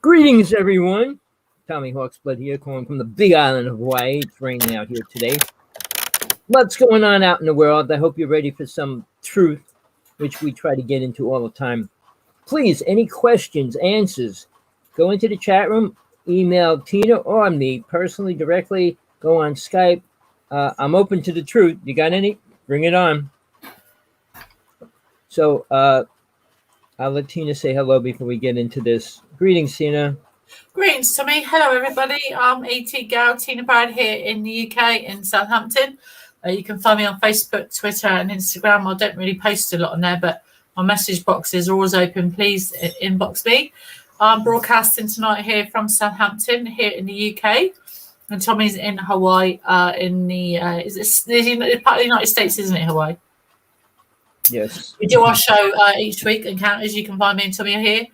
Greetings, everyone. Tommy Hawksblood here, calling from the big island of Hawaii. It's raining out here today. What's going on out in the world? I hope you're ready for some truth, which we try to get into all the time. Please, any questions, answers, go into the chat room, email Tina or me personally, directly, go on Skype. I'm open to the truth. You got any? Bring it on. So I'll let Tina say hello before we get into this. Greetings, Tina. Greetings, Tommy. Hello, everybody. I'm E.T. Gal, Tina Brad here in the UK in Southampton. You can find me on Facebook, Twitter, and Instagram. I don't really post a lot on there, but my message box is always open. Please inbox me. I'm broadcasting tonight here from Southampton, here in the UK. And Tommy's in Hawaii, in the part of the United States, isn't it, Hawaii? Yes. We do our show each week, Encounters. You can find me and Tommy here.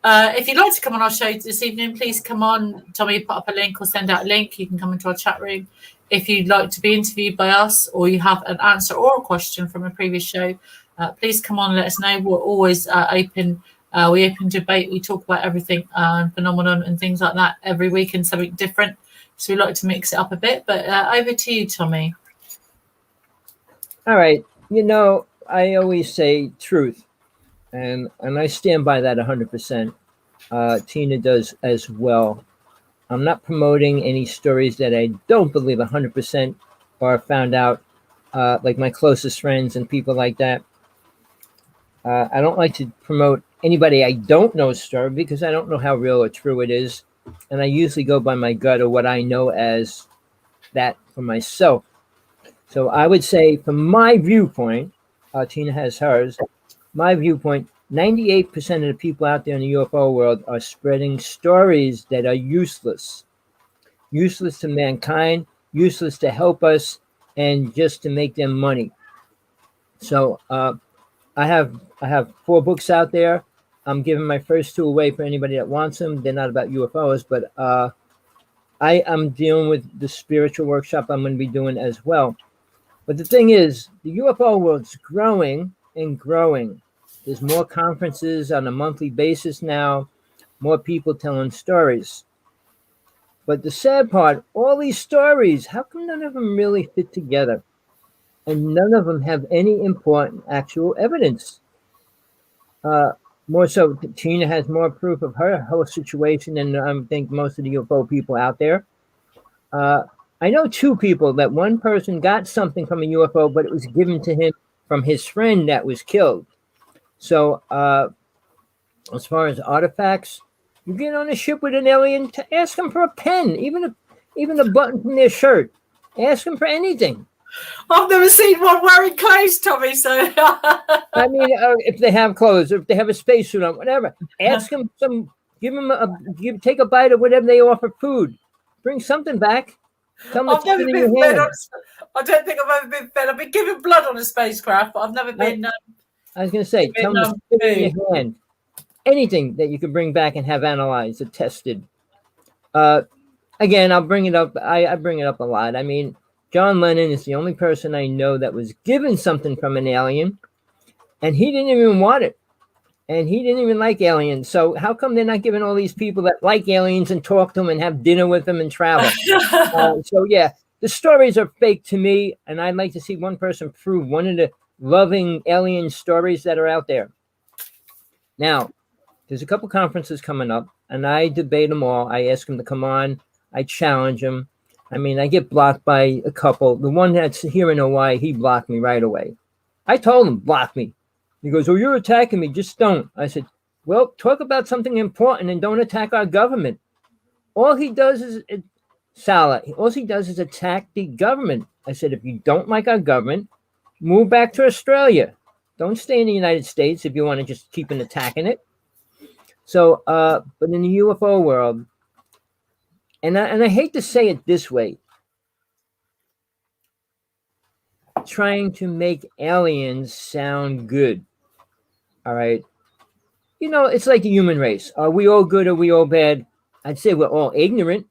If you'd like to come on our show this evening, please come on. Tommy, put up a link or send out a link. You can come into our chat room. If you'd like to be interviewed by us or you have an answer or a question from a previous show, please come on and let us know. We're always open. We open debate. We talk about everything, phenomenon and things like that every week and something different. So we like to mix it up a bit. But over to you, Tommy. All right. You know, I always say truth. And I stand by that 100%. Tina does as well. I'm not promoting any stories that I don't believe 100% are found out, like my closest friends and people like that. I don't like to promote anybody I don't know's story because I don't know how real or true it is. And I usually go by my gut or what I know as that for myself. So I would say from my viewpoint, Tina has hers, my viewpoint, 98% of the people out there in the UFO world are spreading stories that are useless to mankind, useless to help us, and just to make them money. So I have 4 books out there. I'm giving my first 2 away for anybody that wants them. They're not about UFOs, but I am dealing with the spiritual workshop I'm going to be doing as well. But the thing is, the UFO world's growing and growing. There's more conferences on a monthly basis now, more people telling stories. But the sad part, all these stories, how come none of them really fit together? And none of them have any important actual evidence. More so, Tina has more proof of her whole situation than I think most of the UFO people out there. I know 2 people that one person got something from a UFO, but it was given to him from his friend that was killed. So as far as artifacts, you get on a ship with an alien, to ask them for a pen, even a button from their shirt. Ask them for anything. I've never seen one wearing clothes, Tommy. So I mean, if they have clothes, or if they have a spacesuit on, whatever. Ask them some. Take a bite of whatever they offer food. Bring something back. I've never been fed on. I don't think I've ever been fed. I've been given blood on a spacecraft, but I've never been. I was going to say, tell them to spit in your hand. Anything that you can bring back and have analyzed or tested. Again, I'll bring it up. I bring it up a lot. I mean, John Lennon is the only person I know that was given something from an alien, and he didn't even want it. And he didn't even like aliens. So how come they're not giving all these people that like aliens and talk to them and have dinner with them and travel? So, yeah, the stories are fake to me, and I'd like to see one person prove one of the loving alien stories that are out there. Now, there's a couple conferences coming up, and I debate them all. I ask them to come on. I challenge them. I mean, I get blocked by a couple. The one that's here in Hawaii, he blocked me right away. I told him, block me. He goes, oh, you're attacking me. Just don't. I said, well, talk about something important and don't attack our government. All he does is, all he does is attack the government. I said, if you don't like our government, move back to Australia. Don't stay in the United States if you want to just keep on attacking it. So, but in the UFO world, and I hate to say it this way, trying to make aliens sound good. All right. You know, it's like the human race. Are we all good? Are we all bad? I'd say we're all ignorant.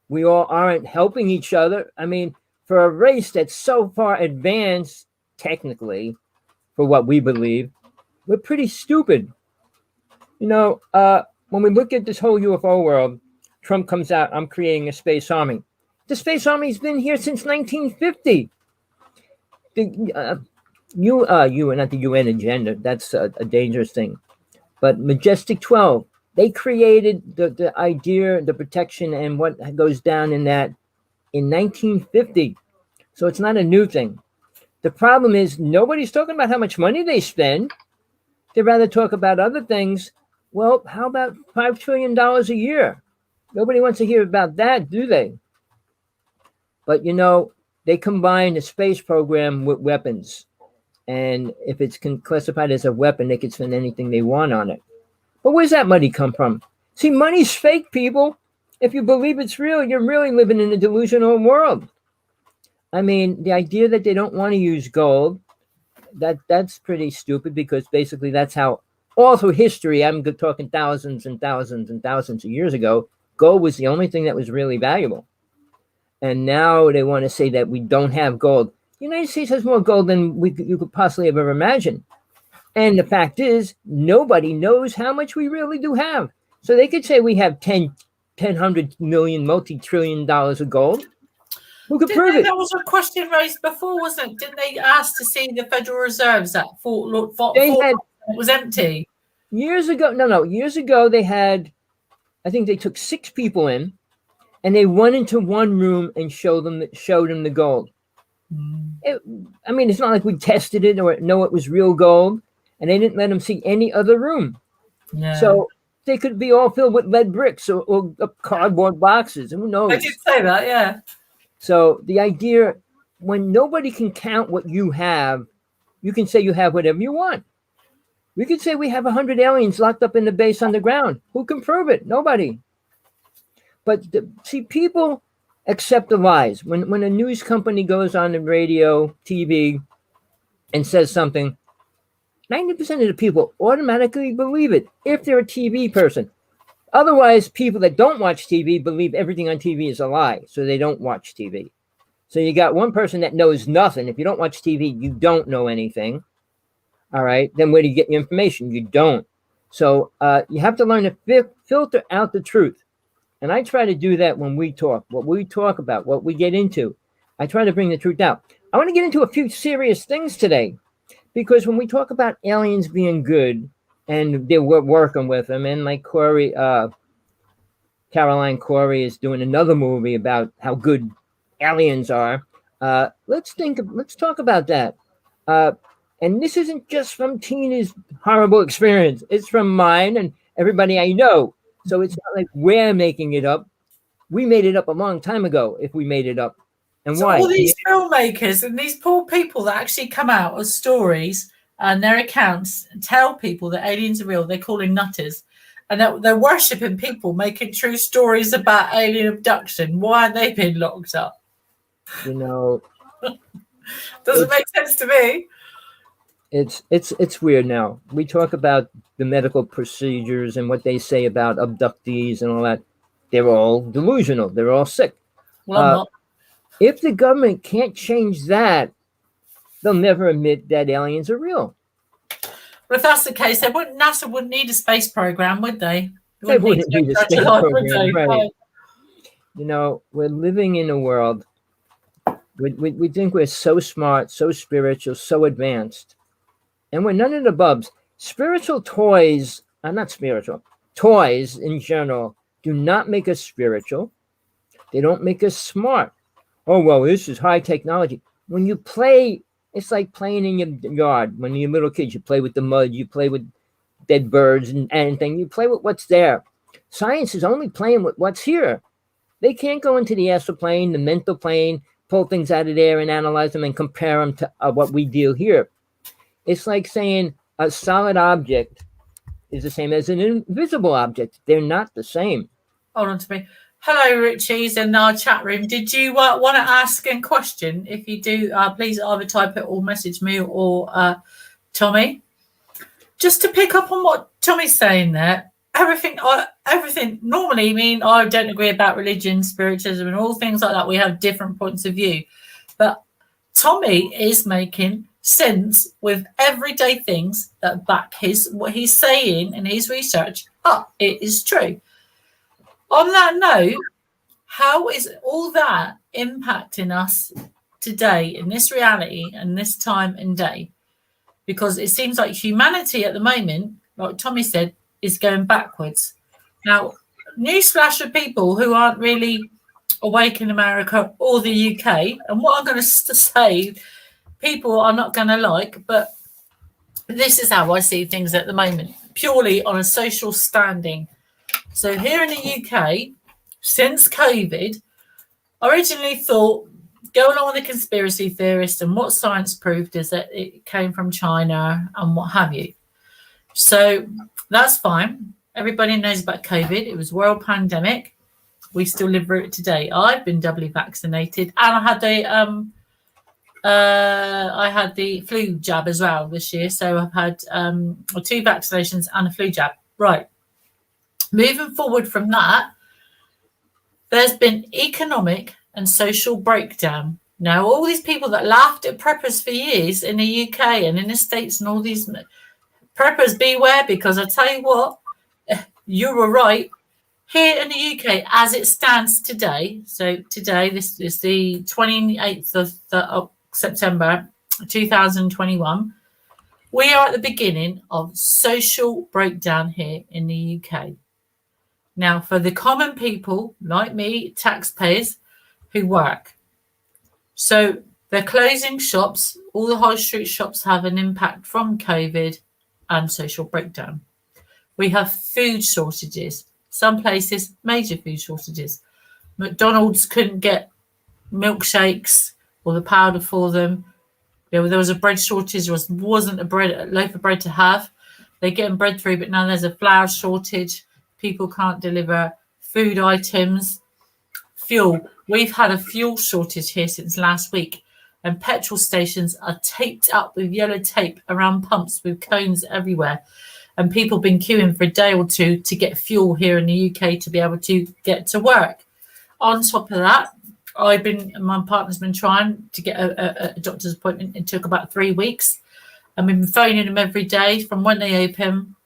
We all aren't helping each other. I mean, for a race that's so far advanced, technically, for what we believe, we're pretty stupid. You know, when we look at this whole UFO world, Trump comes out, I'm creating a space army. The space army's been here since 1950. Not the UN agenda. That's a dangerous thing. But Majestic 12, they created the idea, the protection, and what goes down in that in 1950. So it's not a new thing. The problem is nobody's talking about how much money they spend. They'd rather talk about other things. Well, how about $5 trillion a year? Nobody wants to hear about that, do they? But, they combine the space program with weapons. And if it's classified as a weapon, they can spend anything they want on it. But where's that money come from? See, money's fake, people. If you believe it's real, you're really living in a delusional world. I mean, the idea that they don't want to use gold, that's pretty stupid, because basically that's how all through history, I'm talking thousands and thousands and thousands of years ago, gold was the only thing that was really valuable. And now they want to say that we don't have gold. The United States has more gold than you could possibly ever imagine. And the fact is, nobody knows how much we really do have. So they could say we have 100 million, multi-trillion dollars of gold. Who could prove it? There was a question raised before, wasn't it? Didn't they ask to see the Federal Reserves at Fort it was empty? Years ago, years ago they had, I think they took 6 people in, and they went into one room and showed them the gold. It's not like we tested it or know it was real gold, and they didn't let them see any other room. Yeah. So they could be all filled with lead bricks or cardboard boxes. Who knows? I did say that, yeah. So the idea, when nobody can count what you have, you can say you have whatever you want. We could say we have 100 aliens locked up in the base underground. Who can prove it? Nobody. But see, people accept the lies. When a news company goes on the radio, TV, and says something, 90% of the people automatically believe it if they're a TV person. Otherwise, people that don't watch TV believe everything on TV is a lie, so they don't watch TV. So you got one person that knows nothing. If you don't watch TV, you don't know anything. All right, then where do you get your information? You don't. So you have to learn to filter out the truth. And I try to do that when we talk, what we talk about, what we get into. I try to bring the truth out. I want to get into a few serious things today, because when we talk about aliens being good, and they're working with them, and like Caroline Corey is doing another movie about how good aliens are. Let's talk about that. And this isn't just from Tina's horrible experience. It's from mine and everybody I know. So it's not like we're making it up. We made it up a long time ago, if we made it up. And so why? All these filmmakers and these poor people that actually come out with stories and their accounts tell people that aliens are real, they're calling nutters. And they're worshipping people making true stories about alien abduction. Why aren't they being locked up? Doesn't make sense to me. It's weird now. We talk about the medical procedures and what they say about abductees and all that. They're all delusional. They're all sick. Well, I'm not. If the government can't change that, they'll never admit that aliens are real. But if that's the case, NASA wouldn't need a space program, would they? They wouldn't need a space program, right? We're living in a world. We think we're so smart, so spiritual, so advanced. And we're none of the bubs. Spiritual toys, not spiritual, toys in general do not make us spiritual. They don't make us smart. Oh, well, this is high technology. When you play, it's like playing in your yard. When you're little kids, you play with the mud, you play with dead birds and anything. You play with what's there. Science is only playing with what's here. They can't go into the astral plane, the mental plane, pull things out of there and analyze them and compare them to what we deal here. It's like saying a solid object is the same as an invisible object. They're not the same. Hold on to me. Hello, Richie's in our chat room. Did you want to ask a question? If you do, please either type it or message me or Tommy. Just to pick up on what Tommy's saying there, everything. Normally, I don't agree about religion, spiritualism, and all things like that. We have different points of view, but Tommy is making sense with everyday things that back what he's saying and his research up. It is true. On that note, how is all that impacting us today in this reality and this time and day? Because it seems like humanity at the moment, like Tommy said, is going backwards. Now, newsflash for people who aren't really awake in America or the UK, and what I'm going to say, people are not going to like, but this is how I see things at the moment, purely on a social standing. So here in the UK, since COVID, originally thought, going on with the conspiracy theorists and what science proved is that it came from China and what have you. So that's fine. Everybody knows about COVID. It was a world pandemic. We still live through it today. I've been doubly vaccinated, and I had the flu jab as well this year. So I've had 2 vaccinations and a flu jab. Right. Moving forward from that, there's been economic and social breakdown. Now, all these people that laughed at preppers for years in the UK and in the States and all these preppers, beware, because I tell you what, you were right. Here in the UK, as it stands today, so today, this is the 28th of September 2021, we are at the beginning of social breakdown here in the UK. Now, for the common people like me, taxpayers who work, so they're closing shops. All the high street shops have an impact from COVID and social breakdown. We have food shortages. Some places, major food shortages. McDonald's couldn't get milkshakes or the powder for them. There was a bread shortage. There wasn't a loaf of bread to have. They're getting bread through, but now there's a flour shortage. People can't deliver food items. Fuel. We've had a fuel shortage here since last week, and petrol stations are taped up with yellow tape around pumps with cones everywhere. And people have been queuing for a day or two to get fuel here in the UK to be able to get to work. On top of that, my partner's been trying to get a doctor's appointment. It took about 3 weeks. And we've been phoning them every day from when they open.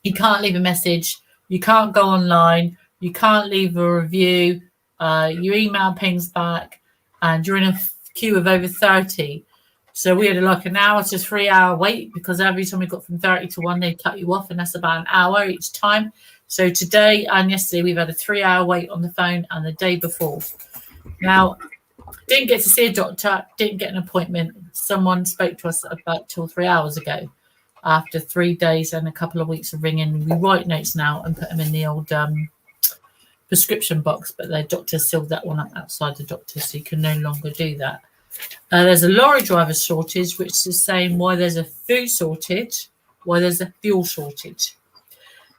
You can't leave a message. You can't go online. You can't leave a review. Your email pings back, and you're in a queue of over 30. So we had like an hour to 3 hour wait, because every time we got from 30 to 1, they cut you off, and that's about an hour each time. So today and yesterday, we've had a 3 hour wait on the phone, and the day before. Now, didn't get to see a doctor, didn't get an appointment. Someone spoke to us about 2 or 3 hours ago. After 3 days and a couple of weeks of ringing, we write notes now and put them in the old prescription box, but their doctor sealed that one up outside the doctor, so you can no longer do that. There's a lorry driver shortage, which is saying why there's a food shortage, why there's a fuel shortage.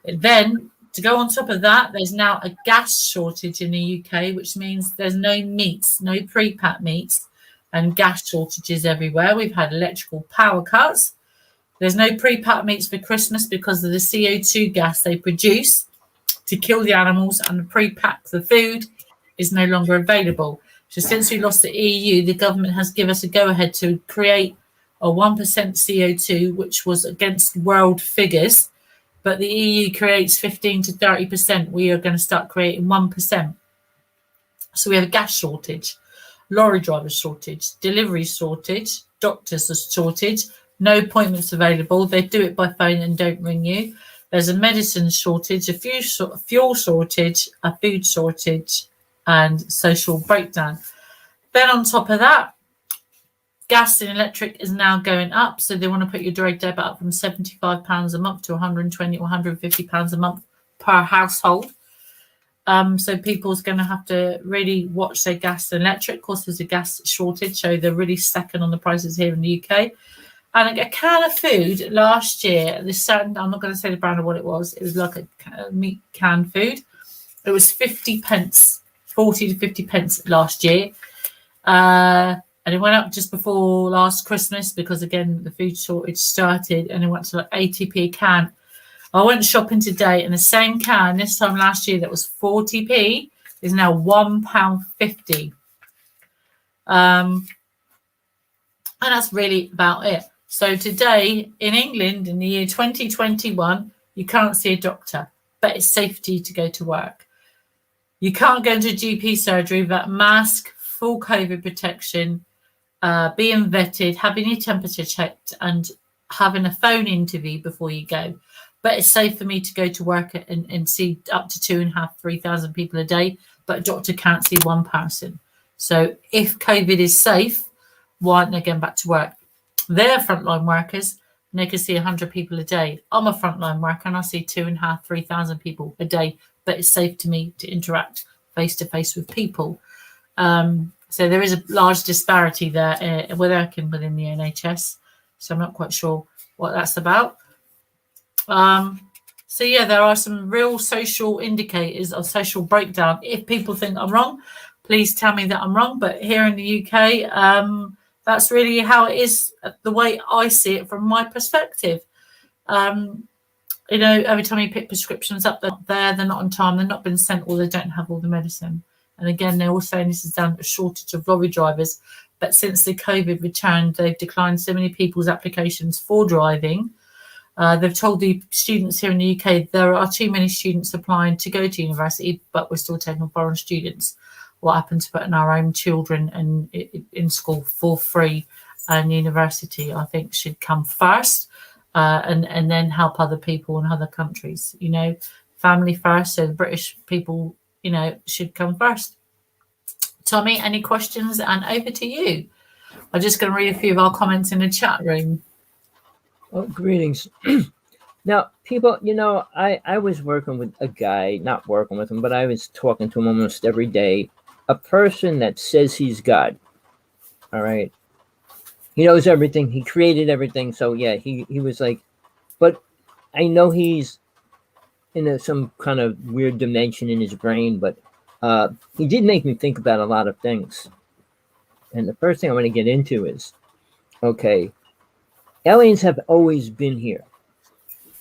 Then, to go on top of that, there's now a gas shortage in the UK, which means there's no meats, no pre-packed meats, and gas shortages everywhere. We've had electrical power cuts. There's no pre-packed meats for Christmas because of the CO2 gas they produce to kill the animals, and the pre-packed the food is no longer available. So since we lost the EU, the government has given us a go-ahead to create a 1% CO2, which was against world figures, but the EU creates 15 to 30%. We are going to start creating 1%. So we have a gas shortage, lorry driver shortage, delivery shortage, doctors shortage, no appointments available. They do it by phone and don't ring you. There's a medicine shortage, a fuel shortage, a food shortage, and social breakdown. Then on top of that, gas and electric is now going up. So they want to put your direct debit up from £75 a month to £120 or £150 a month per household. So people's going to have to really watch their gas and electric. Of course, there's a gas shortage, so they're really stacking on the prices here in the UK. And a can of food last year, I'm not going to say the brand of what it was. It was like a meat canned food. It was 50 pence, 40 to 50 pence last year. And it went up just before last Christmas because, again, the food shortage started, and it went to like 80p a can. I went shopping today, and the same can this time last year that was 40p is now £1.50. And that's really about it. So today in England in the year 2021, you can't see a doctor, but it's safety to go to work. You can't go into GP surgery without mask, full COVID protection, being vetted, having your temperature checked, and having a phone interview before you go. But it's safe for me to go to work and see up to 2,500, 3,000 people a day, but a doctor can't see one person. So if COVID is safe, why aren't they going back to work? They're frontline workers and they can see 100 people a day. I'm a frontline worker and I see 2,500, 3,000 people a day, but it's safe to me to interact face to face with people. So there is a large disparity there within the NHS. So I'm not quite sure what that's about. So yeah, there are some real social indicators of social breakdown. If people think I'm wrong, please tell me that I'm wrong. But here in the UK, that's really how it is, the way I see it from my perspective. Every time you pick prescriptions up, they're not on time, they're not been sent, or they don't have all the medicine. And again, they're all saying this is down to a shortage of lorry drivers. But since the COVID returned, they've declined so many people's applications for driving. They've told the students here in the UK there are too many students applying to go to university, but we're still taking foreign students. What happened to putting our own children in school for free and university, I think, should come first, and then help other people in other countries. Family first. So the British people, should come first. Tommy, any questions? And over to you. I'm just going to read a few of our comments in the chat room. Oh, greetings. Now, people, I was working with a guy, not working with him, but I was talking to him almost every day. A person that says he's God. All right. He knows everything. He created everything. So yeah, he was like, but I know he's in some kind of weird dimension in his brain, but he did make me think about a lot of things. And the first thing I want to get into is, okay, aliens have always been here.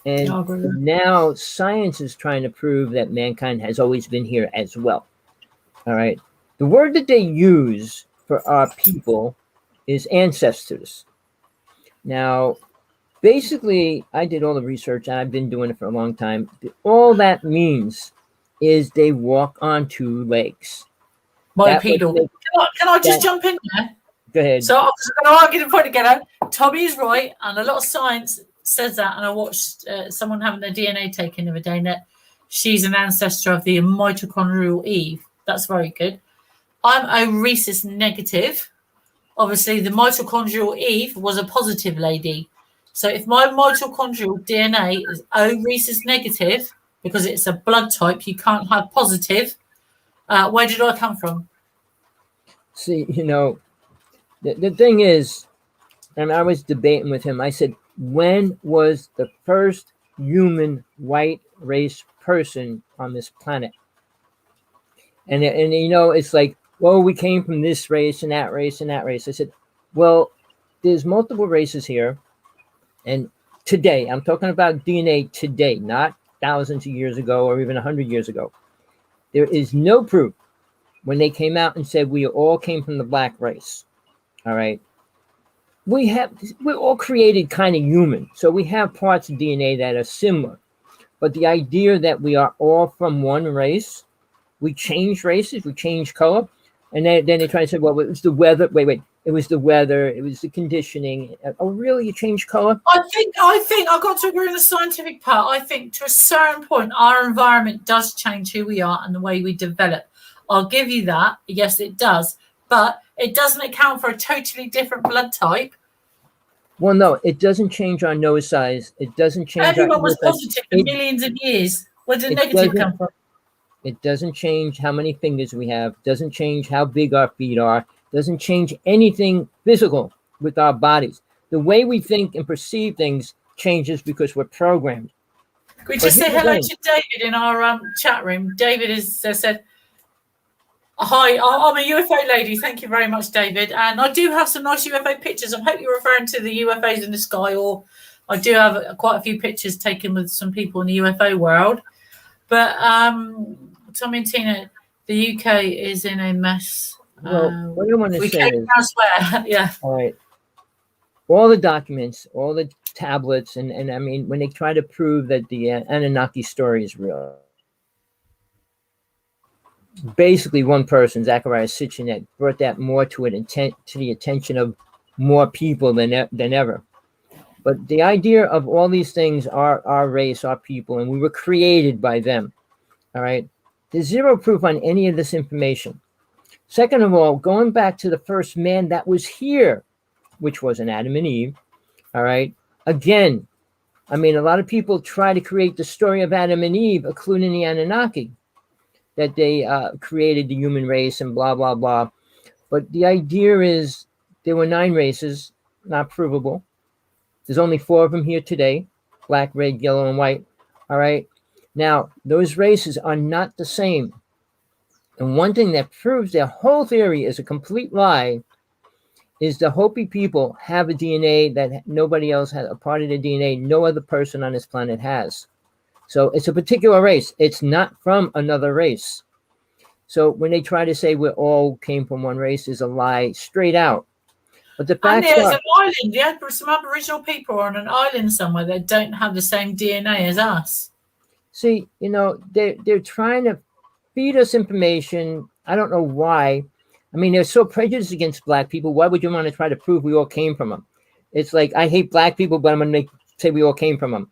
And now science is trying to prove that mankind has always been here as well. All right. The word that they use for our people is ancestors. Now, basically, I did all the research and I've been doing it for a long time. All that means is they walk on two legs. Bipedal. Can I just jump in there? Go ahead. So I was going to argue the point again. Tommy is right, and a lot of science says that. And I watched someone having their DNA taken the other day, that she's an ancestor of the mitochondrial Eve. That's very good. I'm a rhesus negative. Obviously, the mitochondrial Eve was a positive lady. So if my mitochondrial DNA is O rhesus negative, because it's a blood type, you can't have positive. Where did I come from? See, the thing is, and I was debating with him. I said, when was the first human white race person on this planet? And it's like, well, we came from this race and that race and that race. I said, well, there's multiple races here. And today, I'm talking about DNA today, not thousands of years ago or even 100 years ago. There is no proof when they came out and said we all came from the black race. All right. We're all created kind of human. So we have parts of DNA that are similar. But the idea that we are all from one race, we change races, we change color. And then they try to say, well, it was the weather. Wait. It was the weather. It was the conditioning. Oh, really? You change color? I think I've got to agree with the scientific part. I think to a certain point, our environment does change who we are and the way we develop. I'll give you that. Yes, it does. But it doesn't account for a totally different blood type. Well, no, it doesn't change our nose size. It doesn't change. Everyone was positive for millions of years. Where did the negative come from? It doesn't change how many fingers we have. Doesn't change how big our feet are. Doesn't change anything physical with our bodies. The way we think and perceive things changes because we're programmed. Can we just say hello to David in our chat room? David has said, hi, I'm a UFO lady. Thank you very much, David. And I do have some nice UFO pictures. I hope you're referring to the UFOs in the sky, or I do have quite a few pictures taken with some people in the UFO world. But Tommy and Tina, the UK is in a mess. Well, what I want to say is, elsewhere. Yeah. All right. all the documents, all the tablets, and I mean, when they try to prove that the Anunnaki story is real, basically one person, Zachariah Sitchin, that brought that more to the attention of more people than ever. But the idea of all these things are our race, our people, and we were created by them. All right. There's zero proof on any of this information. Second of all, going back to the first man that was here, which was an Adam and Eve. All right. Again, I mean, a lot of people try to create the story of Adam and Eve, including the Anunnaki, that they created the human race and blah, blah, blah. But the idea is there were 9 races, not provable. There's only 4 of them here today, black, red, yellow, and white. All right. Now, those races are not the same. And one thing that proves their whole theory is a complete lie is the Hopi people have a DNA that nobody else has, a part of their DNA no other person on this planet has. So it's a particular race. It's not from another race. So when they try to say we all came from one race is a lie straight out. But the fact and there's an island. Yeah, some Aboriginal people are on an island somewhere that don't have the same DNA as us. See, you know, they're trying to feed us information. I don't know why. I mean, they're so prejudiced against black people. Why would you want to try to prove we all came from them? It's like, I hate black people, but I'm going to say we all came from them.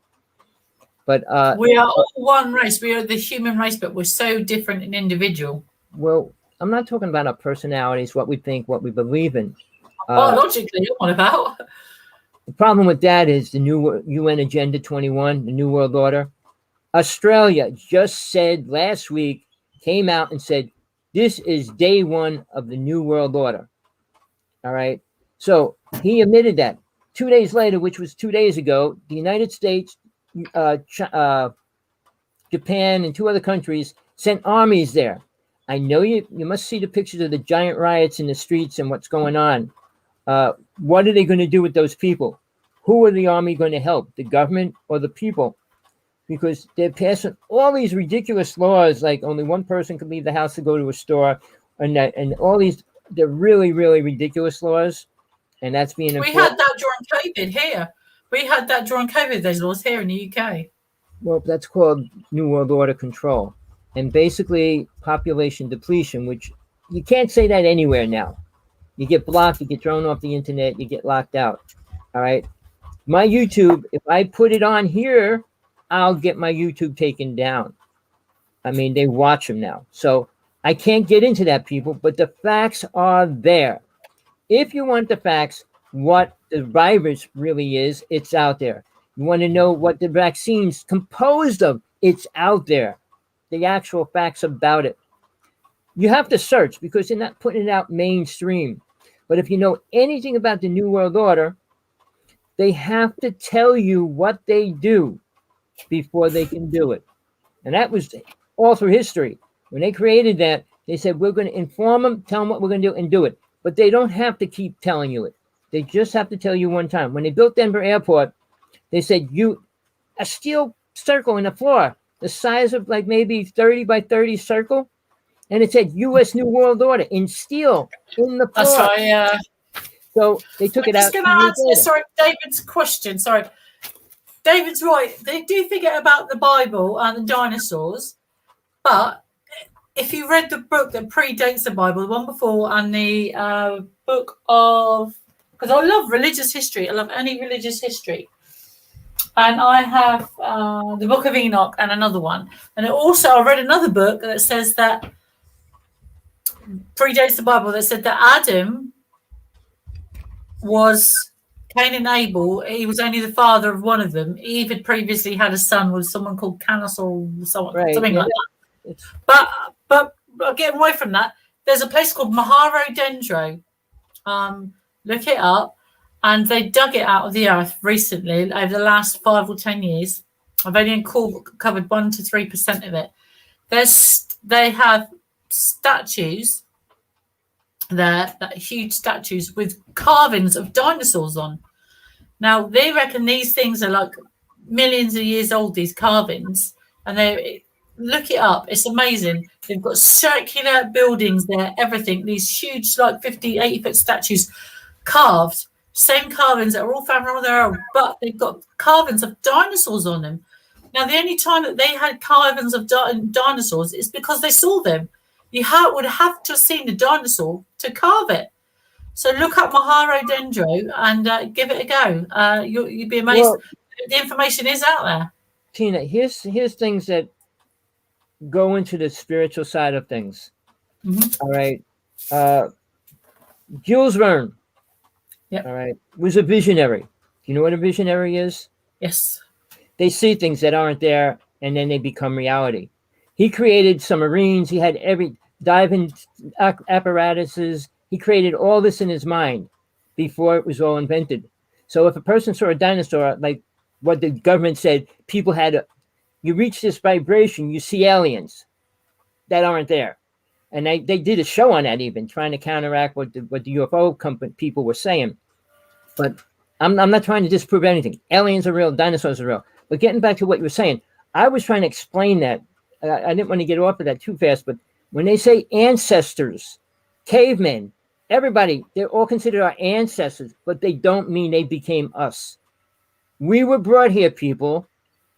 But we are all one race. We are the human race, but we're so different and individual. Well, I'm not talking about our personalities, what we think, what we believe in. Biologically, what about? The problem with that is the new UN Agenda 21, the New World Order. Australia just said last week, came out and said, this is day 1 of the New World Order. All right. So he admitted that. 2 days later, which was 2 days ago, the United States, Japan, and 2 other countries sent armies there. I know you must see the pictures of the giant riots in the streets and what's going on. What are they going to do with those people? Who are the army going to help? The government or the people? Because they're passing all these ridiculous laws, like only one person can leave the house to go to a store, and all these, they're really, really ridiculous laws, and that's being enforced. We had that during COVID here. We had that during COVID, those laws here in the UK. Well, that's called New World Order control, and basically population depletion, which you can't say that anywhere now. You get blocked, you get thrown off the internet, you get locked out. All right. My YouTube, if I put it on here, I'll get my YouTube taken down. I mean, they watch them now. So I can't get into that, people, but the facts are there. If you want the facts, what the virus really is, it's out there. You want to know what the vaccine's composed of, it's out there. The actual facts about it. You have to search because they're not putting it out mainstream. But if you know anything about the New World Order, they have to tell you what they do before they can do it. And that was all through history. When they created that, they said, we're going to inform them, tell them what we're going to do, and do it. But they don't have to keep telling you it. They just have to tell you one time. When they built Denver Airport, they said, a steel circle in the floor, the size of like maybe 30 by 30 circle. And it said U.S. New World Order in steel in the floor. That's right, yeah. So they took it out. I'm just going to answer, sorry, David's question. Sorry. David's right. They do forget about the Bible and the dinosaurs. But if you read the book that predates the Bible, the one before, and the book of, because I love religious history. I love any religious history. And I have the Book of Enoch and another one. And also I read another book that says that predates the Bible that said that Adam was Cain and Abel. He was only the father of one of them. Eve had previously had a son with someone called Canis or someone, right, something yeah, like that. But getting away from that, there's a place called Maharo Dendro. Look it up. And they dug it out of the earth recently over the last 5 or 10 years. I've only uncovered 1 to 3% of it. They have statues there, that huge statues with carvings of dinosaurs on. Now, they reckon these things are like millions of years old, these carvings. And they look it up. It's amazing. They've got circular buildings there, everything. These huge, like 50, 80-foot statues carved same carvings that are all found around the world, but they've got carvings of dinosaurs on them. Now, the only time that they had carvings of dinosaurs is because they saw them. You would have to have seen the dinosaur to carve it. So look up Maharo Dendro and give it a go. You'd be amazed. Well, the information is out there. Tina, here's things that go into the spiritual side of things. Mm-hmm. All right. Jules Verne, all right, was a visionary. Do you know what a visionary is? Yes. They see things that aren't there, and then they become reality. He created submarines. He had every diving apparatuses. He created all this in his mind before it was all invented. So if a person saw a dinosaur, like what the government said, people had you reach this vibration, you see aliens that aren't there. And they did a show on that, even trying to counteract what the UFO people were saying. But I'm not trying to disprove anything. Aliens are real, dinosaurs are real. But getting back to what you were saying, I was trying to explain that. I didn't want to get off of that too fast, but when they say ancestors, cavemen, everybody, they're all considered our ancestors, but they don't mean they became us. We were brought here, people.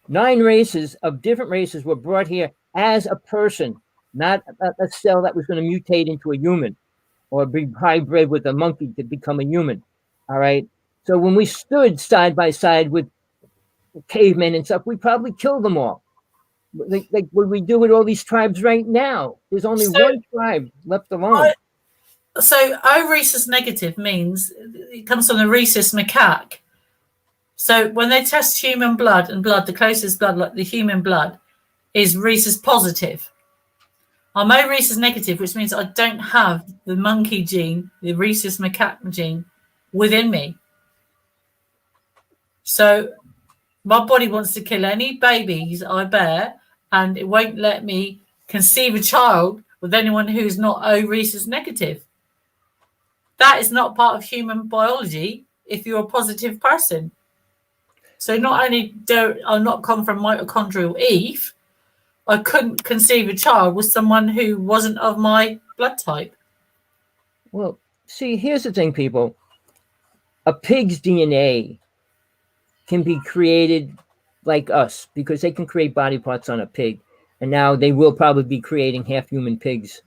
9 races of different races were brought here as a person, not a cell that was going to mutate into a human or be hybrid with a monkey to become a human. All right. So when we stood side by side with cavemen and stuff, we probably killed them all. Like what we do with all these tribes right now. There's only one tribe left alone. So O rhesus negative means it comes from the rhesus macaque. So when they test human blood, the closest blood, like the human blood, is rhesus positive. I'm O rhesus negative, which means I don't have the monkey gene, the rhesus macaque gene, within me. So my body wants to kill any babies I bear, and it won't let me conceive a child with anyone who's not O rhesus negative. That is not part of human biology if you're a positive person. So not only do I not come from mitochondrial Eve, I couldn't conceive a child with someone who wasn't of my blood type. Well, see, here's the thing, people. A pig's DNA can be created like us because they can create body parts on a pig. And now they will probably be creating half human pigs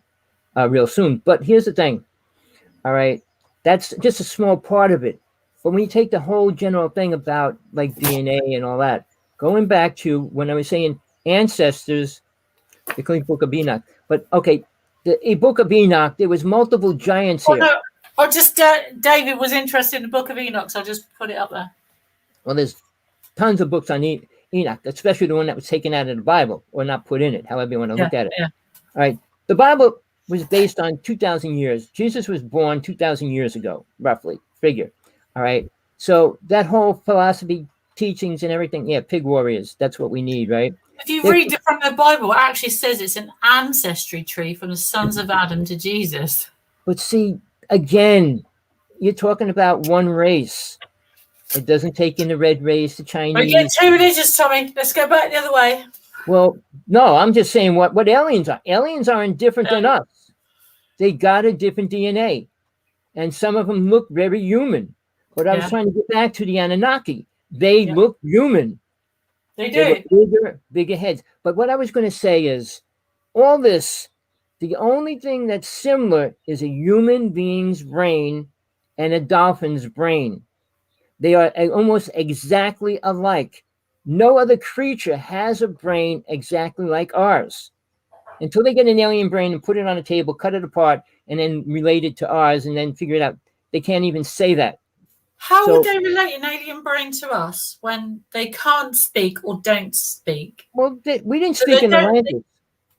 real soon. But here's the thing. All right. That's just a small part of it. But when you take the whole general thing about like DNA and all that, going back to when I was saying ancestors, the Book of Enoch. But okay, the Book of Enoch, there was multiple giants here. No, I just David was interested in the Book of Enoch, so I just put it up there. Well, there's tons of books on Enoch, especially the one that was taken out of the Bible or not put in it, however you want to look at it. Yeah. All right. The Bible was based on 2,000 years. Jesus was born 2,000 years ago, roughly, figure. All right. So that whole philosophy, teachings and everything, pig warriors, that's what we need, right? If you read it from the Bible, it actually says it's an ancestry tree from the sons of Adam to Jesus. But see, again, you're talking about one race. It doesn't take in the red race, the Chinese. We get too religious, Tommy. Let's go back the other way. Well, no, I'm just saying what aliens are. Aliens aren't different than us. They got a different DNA. And some of them look very human. But I was trying to get back to the Anunnaki. They look human. They do. Bigger heads. But what I was going to say is, all this, the only thing that's similar is a human being's brain and a dolphin's brain. They are almost exactly alike. No other creature has a brain exactly like ours. Until they get an alien brain and put it on a table, cut it apart, and then relate it to ours and then figure it out. They can't even say that. How would they relate an alien brain to us when they can't speak or don't speak? Well, we didn't speak in the language.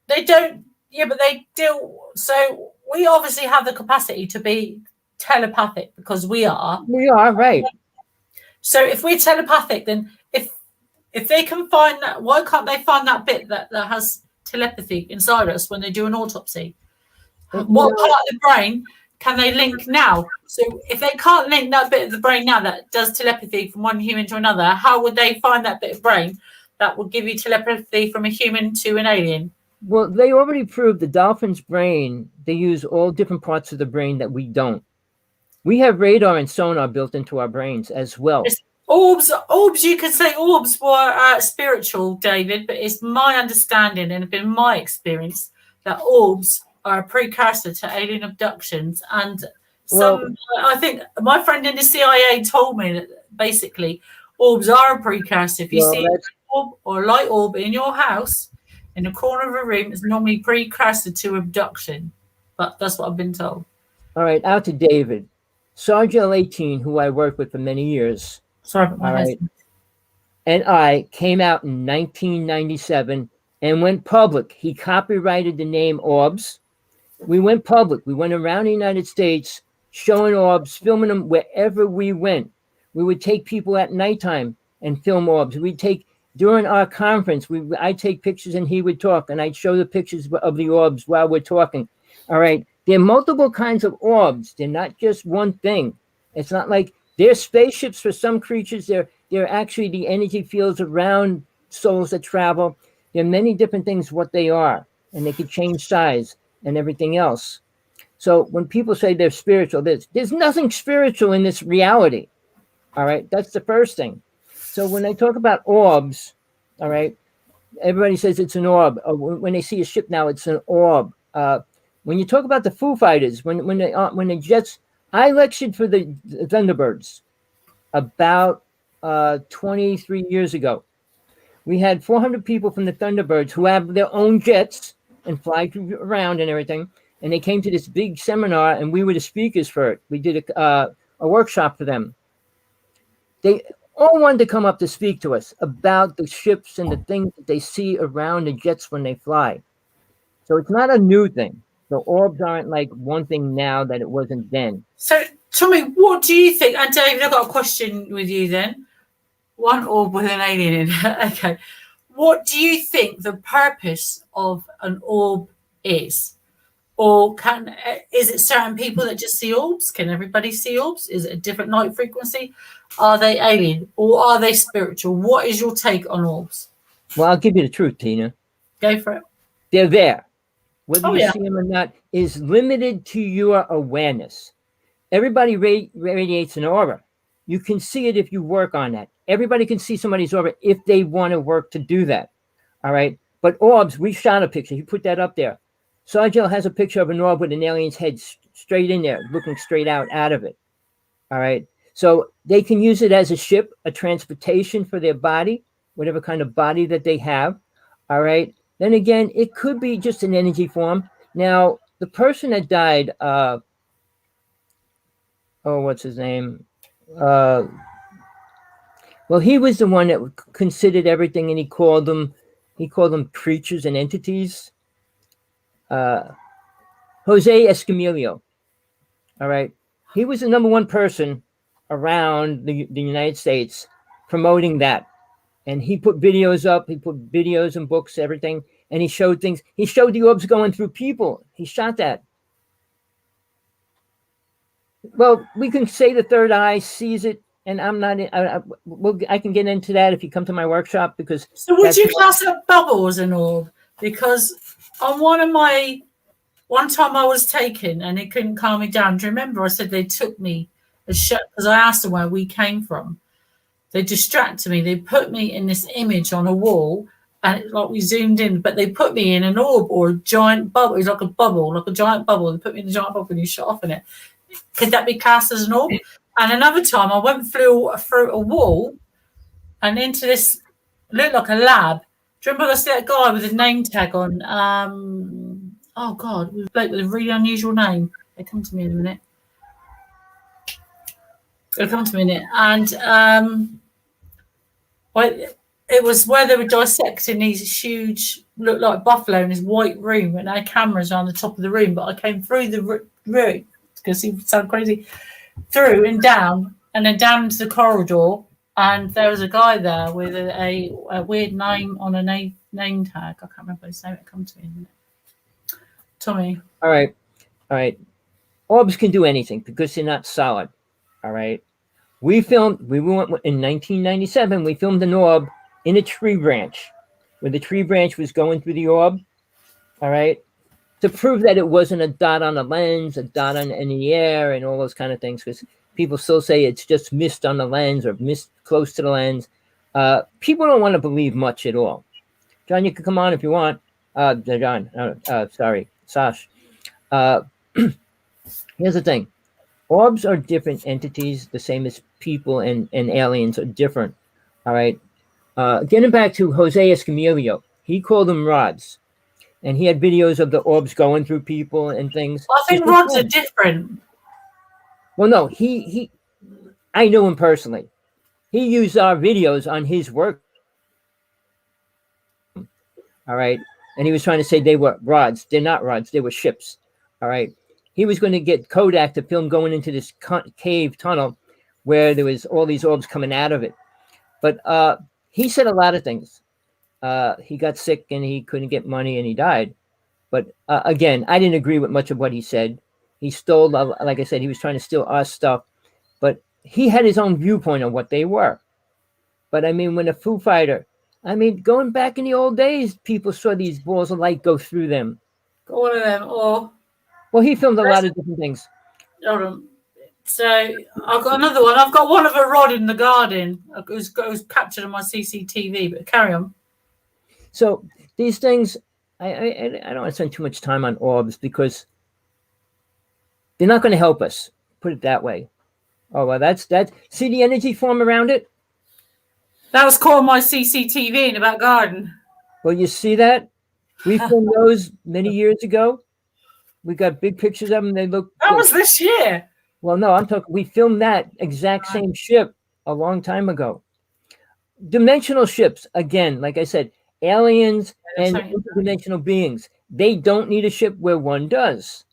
They don't, but they do. So we obviously have the capacity to be telepathic because we are. We are, right. So if we're telepathic, then if they can find that, why can't they find that bit that has telepathy inside us when they do an autopsy? What part of the brain can they link now? So if they can't link that bit of the brain now that does telepathy from one human to another, how would they find that bit of brain that would give you telepathy from a human to an alien? Well, they already proved the dolphin's brain, they use all different parts of the brain that we don't. We have radar and sonar built into our brains as well. It's orbs. You could say orbs were spiritual, David, but it's my understanding and it's been my experience that orbs are a precursor to alien abductions. And I think my friend in the CIA told me that basically orbs are a precursor. If you see an orb or a light orb in your house, in the corner of a room, it's normally precursor to abduction. But that's what I've been told. All right, out to David. Sergeant 18, who I worked with for many years. Sorry about my husband. And I came out in 1997 and went public. He copyrighted the name Orbs. We went public. We went around the United States showing orbs, filming them wherever we went. We would take people at nighttime and film orbs. We'd take, during our conference, I'd take pictures and he would talk, and I'd show the pictures of the orbs while we're talking. All right. There are multiple kinds of orbs. They're not just one thing. It's not like they're spaceships for some creatures. They're actually the energy fields around souls that travel. There are many different things what they are, and they could change size and everything else. So when people say they're spiritual, there's nothing spiritual in this reality. All right, that's the first thing. So when I talk about orbs, all right, everybody says it's an orb. When they see a ship now, it's an orb. When you talk about the Foo Fighters, when the Jets, I lectured for the Thunderbirds about 23 years ago. We had 400 people from the Thunderbirds who have their own jets and fly around and everything. And they came to this big seminar, and we were the speakers for it. We did a workshop for them. They all wanted to come up to speak to us about the ships and the things that they see around the jets when they fly. So it's not a new thing. The orbs aren't like one thing now that it wasn't then. So, Tommy, what do you think? And David, I've got a question with you then. One orb with an alien in it. Okay. What do you think the purpose of an orb is? Or is it certain people that just see orbs? Can everybody see orbs? Is it a different light frequency? Are they alien or are they spiritual? What is your take on orbs? Well, I'll give you the truth, Tina. Go for it. They're there. Whether you see them or not is limited to your awareness. Everybody radiates an aura. You can see it if you work on that. Everybody can see somebody's aura if they want to work to do that. All right. But orbs, we shot a picture. He put that up there. Sergio has a picture of an orb with an alien's head straight in there, looking straight out of it. All right. So they can use it as a ship, a transportation for their body, whatever kind of body that they have. All right. Then again, it could be just an energy form. Now, the person that died, what's his name? Well, he was the one that considered everything, and he called them creatures and entities. Jose Escamillo. All right. He was the number one person around the United States promoting that. And he put videos up. He put videos and books, everything. And he showed things. He showed the orbs going through people. He shot that. Well, we can say the third eye sees it. And I'm not. I can get into that if you come to my workshop, because. So would you class a bubble as an orb? Because on one time I was taken and it couldn't calm me down. Do you remember? I said they took me because I asked them where we came from. They distracted me. They put me in this image on a wall, and it's like we zoomed in, but they put me in an orb or a giant bubble. It's like a bubble, like a giant bubble. They put me in a giant bubble and you shot off in it. Could that be classed as an orb? And another time I went through a wall and into this, looked like a lab. Do you remember that guy with a name tag on? Oh, God, it was a bloke with a really unusual name. They come to me in a minute. It'll come to me in a minute. And it was where they were dissecting these huge, looked like buffalo in this white room, and they had cameras on the top of the room. But I came through the room, because he would sound crazy, through and down, and then down into the corridor. And there was a guy there with a weird name on a name tag. I can't remember his name. It come to me in a minute. Tommy. All right. Orbs can do anything because they're not solid. All right. We went in 1997. We filmed an orb in a tree branch, where the tree branch was going through the orb. All right. to prove that it wasn't a dot on the lens, a dot in the air, and all those kind of things, because people still say it's just mist on the lens or mist close to the lens. People don't want to believe much at all. John, you can come on if you want. John, sorry, Sash. Here's the thing. Orbs are different entities, the same as people and aliens are different. All right. Getting back to Jose Escamillo, he called them rods. And he had videos of the orbs going through people and things. I think rods are different. Well, no, I know him personally. He used our videos on his work. All right. And he was trying to say they were rods. They're not rods. They were ships. All right. He was going to get Kodak to film going into this cave tunnel where there was all these orbs coming out of it. But he said a lot of things. He got sick and he couldn't get money and he died. But again, I didn't agree with much of what he said. He stole, like I said, he was trying to steal our stuff. But he had his own viewpoint on what they were. But I mean, when a Foo Fighter, I mean, going back in the old days, people saw these balls of light go through them. All of them, or... Well, he filmed a lot of different things. Hold on. So I've got another one. I've got one of a rod in the garden. It was captured on my CCTV, but carry on. So these things, I don't want to spend too much time on orbs because they're not going to help us. Put it that way. Oh, well, that's that. See the energy form around it? That was caught on my CCTV in the back garden. Well, you see that? We filmed those many years ago. We got big pictures of them. They look. That was this year. Well, no, I'm talking. We filmed that exact same ship a long time ago. Dimensional ships, again, like I said, aliens and interdimensional beings. They don't need a ship where one does.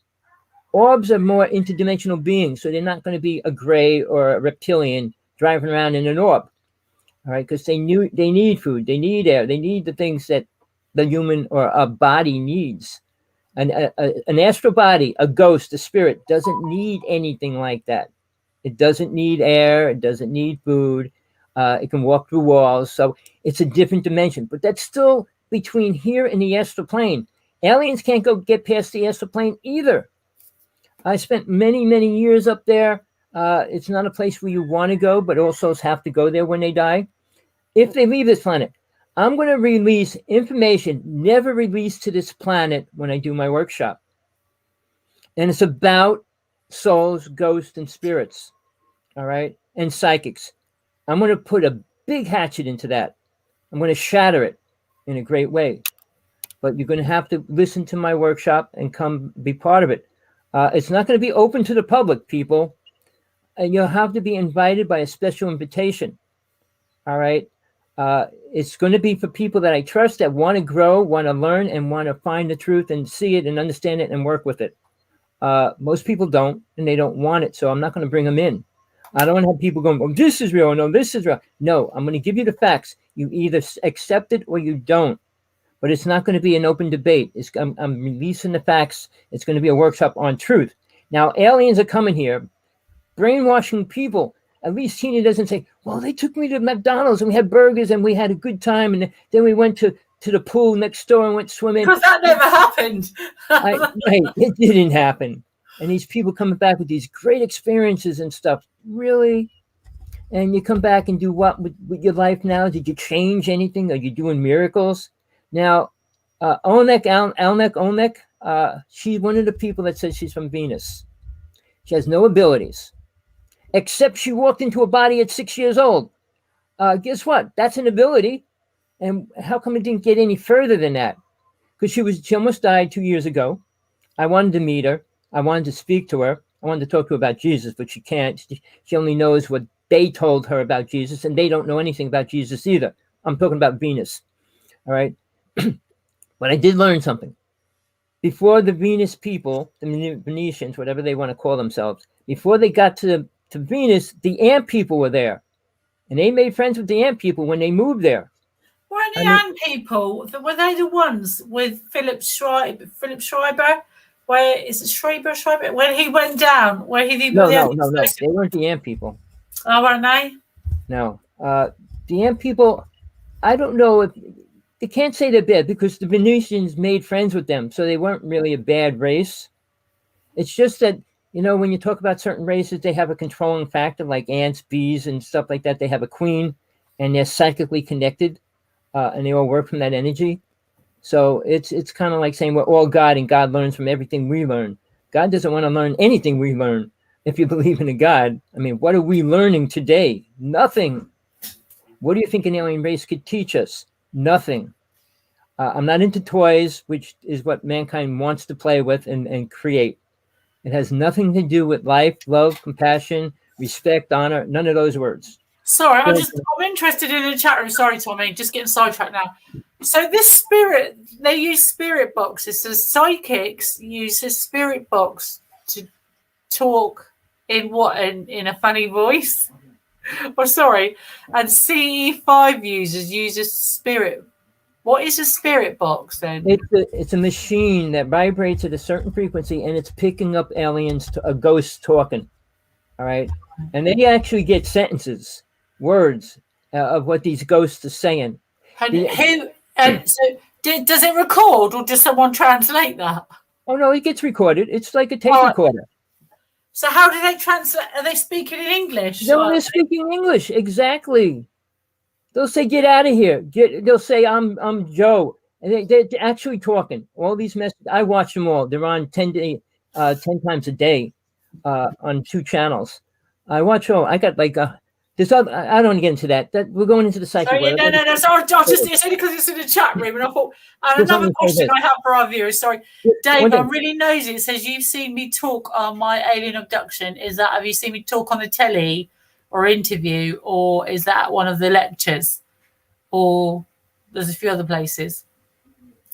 Orbs are more interdimensional beings, so they're not going to be a gray or a reptilian driving around in an orb. All right, because they need food, they need air, they need the things that the human or a body needs. An astral body, a ghost, a spirit doesn't need anything like that. It doesn't need air. It doesn't need food. It can walk through walls. So it's a different dimension. But that's still between here and the astral plane. Aliens can't get past the astral plane either. I spent many, many years up there. It's not a place where you want to go, but also have to go there when they die. If they leave this planet, I'm going to release information never released to this planet when I do my workshop. And it's about souls, ghosts, and spirits. All right. And psychics. I'm going to put a big hatchet into that. I'm going to shatter it in a great way. But you're going to have to listen to my workshop and come be part of it. It's not going to be open to the public, people. And you'll have to be invited by a special invitation. All right. It's going to be for people that I trust that want to grow, want to learn, and want to find the truth and see it and understand it and work with it. Most people don't, and they don't want it. So I'm not going to bring them in. I don't want to have people going, oh, this is real. No, this is real. No, I'm going to give you the facts. You either accept it or you don't. But it's not going to be an open debate. I'm releasing the facts. It's going to be a workshop on truth. Now, aliens are coming here, brainwashing people. At least Tina doesn't say, well, they took me to McDonald's and we had burgers and we had a good time. And then we went to the pool next door and went swimming. Because that never happened. Right, it didn't happen. And these people coming back with these great experiences and stuff. Really? And you come back and do what with your life now? Did you change anything? Are you doing miracles? Now, Olnek, she's one of the people that says she's from Venus. She has no abilities. Except she walked into a body at 6 years old. Guess what? That's an ability. And how come it didn't get any further than that? Because she almost died 2 years ago. I wanted to meet her. I wanted to speak to her. I wanted to talk to her about Jesus, but she can't. She only knows what they told her about Jesus, and they don't know anything about Jesus either. I'm talking about Venus. All right? But I did learn something. Before the Venus people, the Venetians, whatever they want to call themselves, before they got to Venus, the ant people were there. And they made friends with the ant people when they moved there. Weren't the ant people, were they the ones with Philip Schreiber? Where is it Schreiber? When he went down, where he No. They weren't the ant people. Oh, weren't they? No. The ant people, I don't know if they can't say they're bad because the Venetians made friends with them, so they weren't really a bad race. It's just that, when you talk about certain races, they have a controlling factor, like ants, bees, and stuff like that. They have a queen, and they're psychically connected, and they all work from that energy. So it's kind of like saying we're all God, and God learns from everything we learn. God doesn't want to learn anything we learn. If you believe in a God, I mean, what are we learning today? Nothing. What do you think an alien race could teach us? Nothing. I'm not into toys, which is what mankind wants to play with and create. It has nothing to do with life, love, compassion, respect, honor, none of those words. Sorry, I'm interested in the chat room. Sorry, Tommy, just getting sidetracked now. So this they use spirit boxes. So psychics use a spirit box to talk in a funny voice. Oh, sorry. And CE5 users use a spirit. What is a spirit box then? It's a machine that vibrates at a certain frequency, and it's picking up aliens, a ghost talking. All right, and they actually get sentences, words of what these ghosts are saying. Does it record, or does someone translate that? Oh no, it gets recorded. It's like a tape recorder. So how do they translate? Are they speaking in English? No, they're speaking English. Exactly. They'll say, "Get out of here." They'll say, "I'm Joe," and they're actually talking. All these messages, I watch them all. They're on 10 times a day on 2 channels. I watch all. I got like this other. I don't want to get into that. We're going into the psychic. No. Sorry, it's only because it's in the chat room, and I thought. And another question I have for our viewers. Sorry, Dave. I'm really nosy. It says you've seen me talk on my alien abduction. Have you seen me talk on the telly or interview, or is that one of the lectures, or there's a few other places?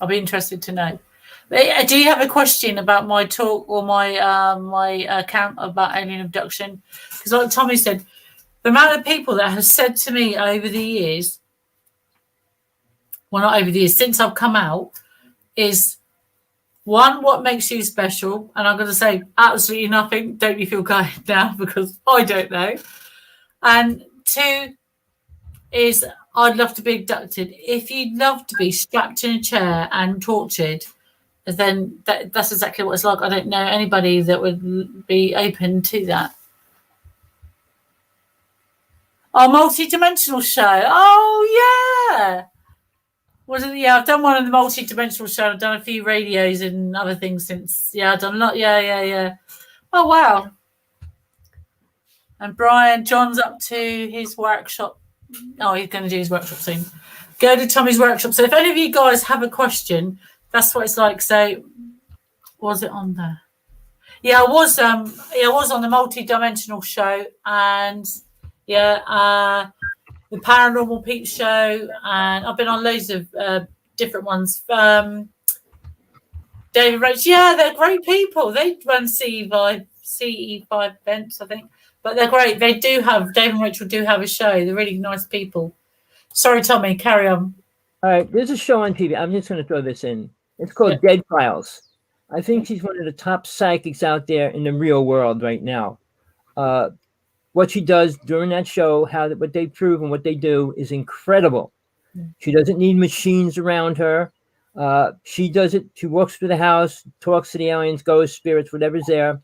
I'll be interested to know. Do you have a question about my talk or my account about alien abduction? Because like Tommy said, the amount of people that have said to me over the years, well, not over the years, since I've come out, is one, what makes you special? And I'm going to say absolutely nothing. Don't you feel kind now? Because I don't know. And 2 is I'd love to be abducted. If you'd love to be strapped in a chair and tortured, then that's exactly what it's like. I don't know anybody that would be open to that. Oh, multi-dimensional show. Oh, yeah. I've done one of the multi-dimensional show. I've done a few radios and other things since. Yeah, I've done a lot. Yeah. Oh, wow. And John's up to his workshop. Oh, he's going to do his workshop soon. Go to Tommy's workshop. So if any of you guys have a question, that's what it's like. So, was it on there? Yeah, I was on the multi-dimensional show, and the Paranormal Peeps show, and I've been on loads of different ones. David Roach, they're great people. They run CE5 events, I think, but they're great. They do have David and Rachel do have a show. They're really nice people. Sorry, Tommy, carry on. All right, there's a show on TV. I'm just going to throw this in. It's called Dead Files. I think she's one of the top psychics out there in the real world right now. What she does during that show, what they prove and what they do is incredible. She doesn't need machines around her. She does it. She walks through the house, talks to the aliens, ghosts, spirits, whatever's there.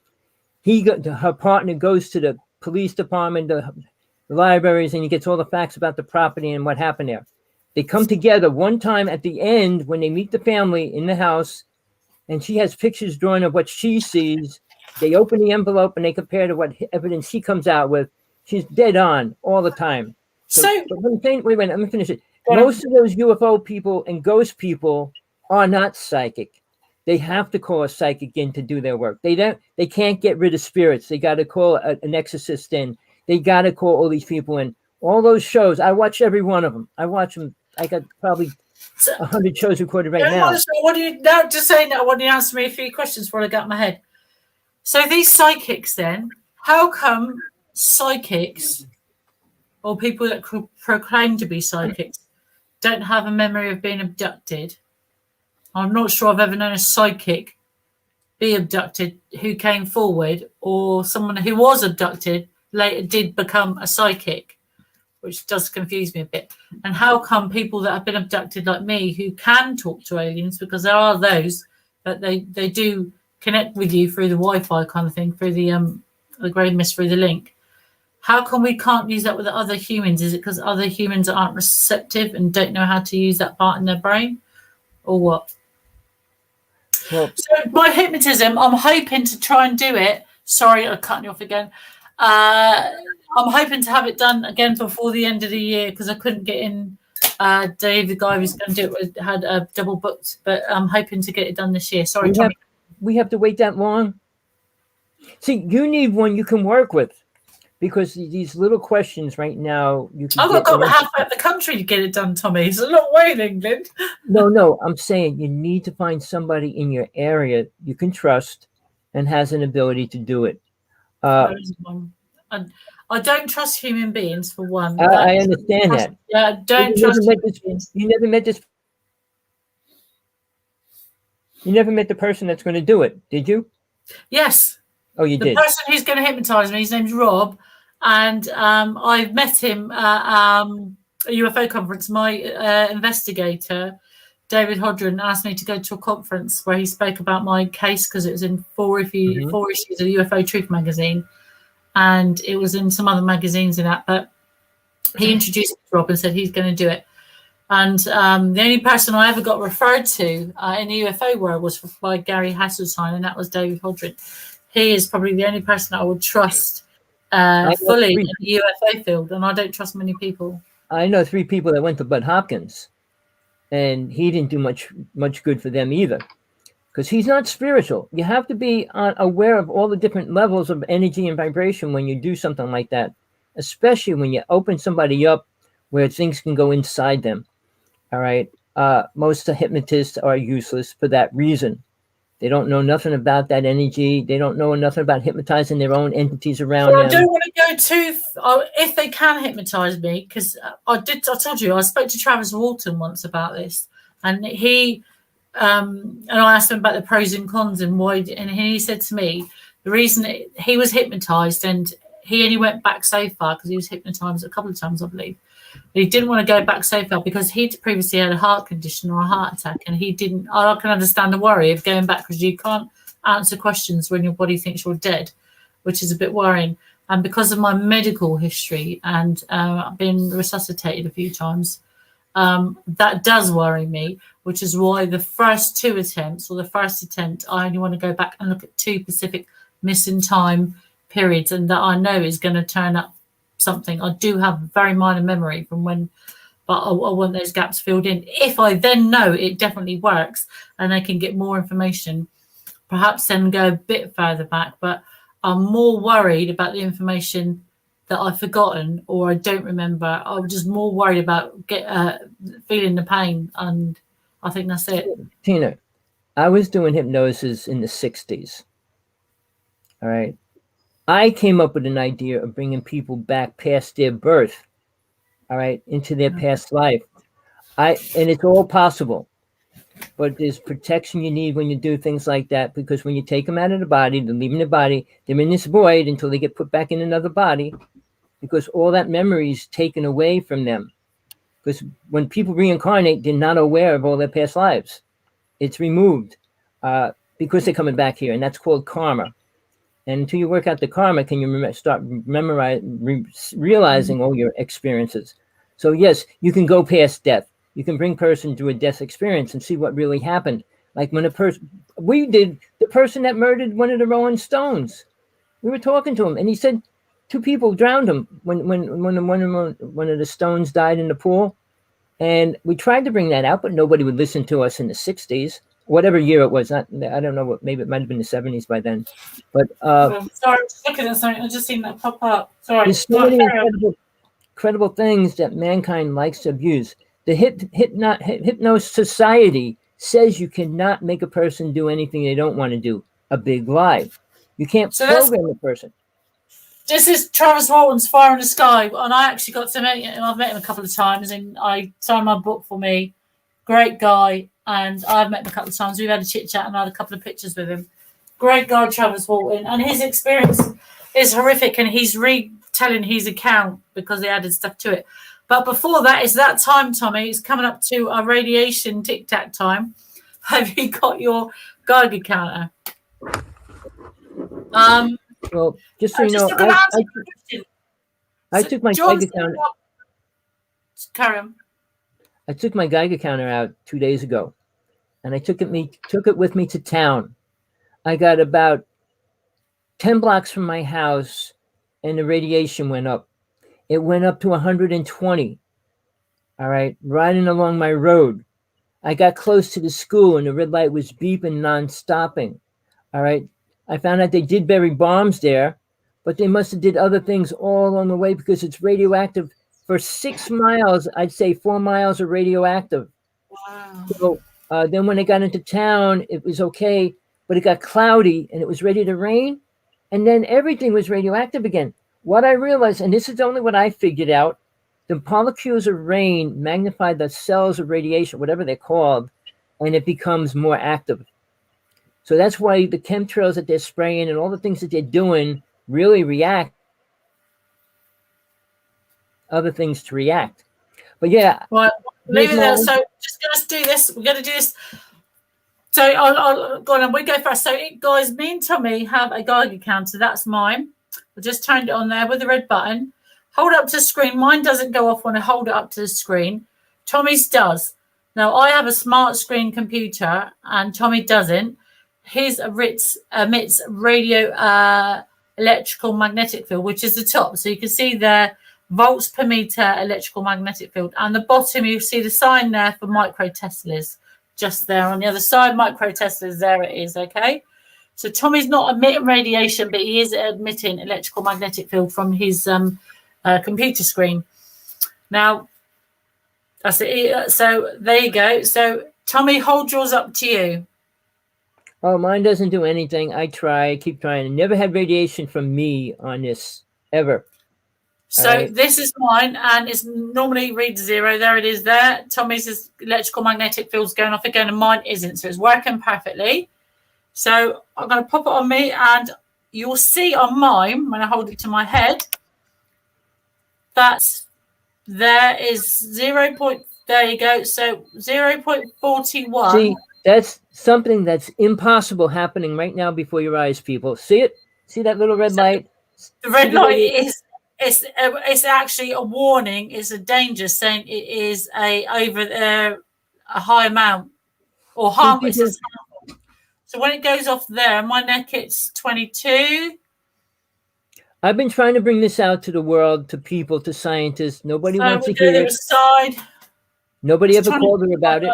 Her partner goes to the police department, the libraries, and he gets all the facts about the property and what happened there. They come together one time at the end when they meet the family in the house, and she has pictures drawn of what she sees. They open the envelope and they compare to what evidence she comes out with. She's dead on all the time. Wait a minute, let me finish it. Most of those UFO people and ghost people are not psychic. They have to call a psychic in to do their work. They can't get rid of spirits. They got to call an exorcist in. They got to call all these people in. All those shows, I watch every one of them. I watch them. I got probably 100 shows recorded right now. What do you now? Just saying that. I want you to answer me a few questions before I get in my head. So these psychics, then, how come psychics or people that proclaim to be psychics don't have a memory of being abducted? I'm not sure I've ever known a psychic be abducted who came forward, or someone who was abducted later did become a psychic. which does confuse me a bit. And how come people that have been abducted like me, who can talk to aliens, because there are those that they do connect with you through the Wi-Fi kind of thing, through the grey mist, through the link. How come we can't use that with other humans? Is it because other humans aren't receptive and don't know how to use that part in their brain, or what? Well, so my hypnotism, I'm hoping to try and do it. Sorry, I'm cutting you off again. I'm hoping to have it done again before the end of the year, because I couldn't get in. Dave, the guy who's going to do it, had double booked, but I'm hoping to get it done this year. Sorry, Tommy. We have to wait that long? See, you need one you can work with, because these little questions right now, you can. I've got halfway up the country to get it done, Tommy. It's a long way in England. No, I'm saying you need to find somebody in your area you can trust and has an ability to do it. I don't trust human beings, for one. I understand that. Yeah, don't trust human beings. You never met this. You never met the person that's going to do it, did you? Yes. Oh, you did. The person who's going to hypnotize me, his name's Rob, and I've met him at a UFO conference. My investigator, David Hodgson, asked me to go to a conference where he spoke about my case, because it was in four issues of UFO Truth magazine, and it was in some other magazines in that. But he introduced me to Rob and said he's going to do it. And the only person I ever got referred to in the UFO world was by Gary Hasseltine, and that was David Hodgson. He is probably the only person I would trust fully in the UFO field, and I don't trust many people. I know 3 people that went to Bud Hopkins, and he didn't do much good for them either, because he's not spiritual. You have to be aware of all the different levels of energy and vibration when you do something like that, especially when you open somebody up where things can go inside them. All right. Most hypnotists are useless for that reason. They don't know nothing about that energy. They don't know nothing about hypnotizing their own entities around them. I don't want to go too. If they can hypnotize me, because I told you I spoke to Travis Walton once about this, and he and I asked him about the pros and cons and why. And he said to me the reason he was hypnotized, and he only went back so far because he was hypnotized a couple of times, I believe. He didn't want to go back so far because he'd previously had a heart condition or a heart attack, and he didn't. I can understand the worry of going back, because you can't answer questions when your body thinks you're dead, which is a bit worrying. And because of my medical history and I've been resuscitated a few times, that does worry me, which is why the first 2 attempts, or the first attempt, I only want to go back and look at 2 specific missing time periods, and that I know is going to turn up something. I do have very minor memory from when, but I want those gaps filled in. If I then know it definitely works and I can get more information, perhaps then go a bit further back. But I'm more worried about the information that I've forgotten or I don't remember. I'm just more worried about feeling the pain, and I think that's it. Tina, I was doing hypnosis in the 60s. All right. I came up with an idea of bringing people back past their birth, all right, into their past life. And it's all possible, but there's protection you need when you do things like that, because when you take them out of the body, they're leaving the body, they're in this void until they get put back in another body, because all that memory is taken away from them. Because when people reincarnate, they're not aware of all their past lives. It's removed because they're coming back here, and that's called karma. And until you work out the karma, can you start realizing all your experiences. So yes, you can go past death. You can bring a person to a death experience and see what really happened. Like when the person that murdered one of the Rolling Stones, we were talking to him, and he said 2 people drowned him when one of the Stones died in the pool. And we tried to bring that out, but nobody would listen to us in the 60s. Whatever year it was, I don't know, maybe it might have been the 70s by then. But sorry, I'm just looking at something. I just seen that pop up. Sorry. There's so many incredible things that mankind likes to abuse. The Hypnos Society says you cannot make a person do anything they don't want to do. A big lie. You can't program a person. This is Travis Walton's Fire in the Sky, and I actually got to meet him. I've met him a couple of times, and I signed my book for me. Great guy. And I've met him a couple of times. We've had a chit chat and I had a couple of pictures with him. Great guy, Travis Walton, and his experience is horrific. And he's telling his account because they added stuff to it. But before that, it's that time, Tommy. It's coming up to our radiation tic-tac time. Have you got your Geiger counter? Well, just so you know, I took my Geiger counter. Carry on. I took my Geiger counter out 2 days ago, and I took it with me to town. I got about 10 blocks from my house, and the radiation went up. It went up to 120. All right, riding along my road. I got close to the school, and the red light was beeping non-stopping. All right, I found out they did bury bombs there, but they must have did other things all along the way because it's radioactive. For 6 miles, I'd say 4 miles are radioactive. Wow. So then when I got into town, it was okay, but it got cloudy and it was ready to rain. And then everything was radioactive again. What I realized, and this is only what I figured out, the molecules of rain magnify the cells of radiation, whatever they're called, and it becomes more active. So that's why the chemtrails that they're spraying and all the things that they're doing really react. Other things to react. But yeah. Right, leave it there. So just going to do this. We're going to do this. So I'll go on. We go first. So guys, me and Tommy have a Geiger counter. That's mine. I just turned it on there with the red button. Hold it up to the screen. Mine doesn't go off when I hold it up to the screen. Tommy's does. Now I have a smart screen computer and Tommy doesn't. His emits radio electrical magnetic field, which is the top. So you can see there volts per meter electrical magnetic field. And the bottom, you see the sign there for microteslas. Just there on the other side, microteslas, there it is, okay? So Tommy's not emitting radiation, but he is emitting electrical magnetic field from his computer screen. Now, that's it. So there you go. So Tommy, hold yours up to you. Oh, mine doesn't do anything. I keep trying. I never had radiation from me on this, ever. So this is mine, and it's normally reads 0. There it is there. Tommy's electrical magnetic field's going off again, and mine isn't. So it's working perfectly. So I'm going to pop it on me, and you'll see on mine, when I hold it to my head, that's there is 0. There you go. So 0.41. See, that's something that's impossible happening right now before your eyes, people. See it? See that little red light? The red light is... It's actually a warning. It's a danger saying it is a high amount or harmful. So when it goes off there, my neck it's 22. I've been trying to bring this out to the world, to people, to scientists. Nobody wants to hear it. Side. Nobody ever called her about it.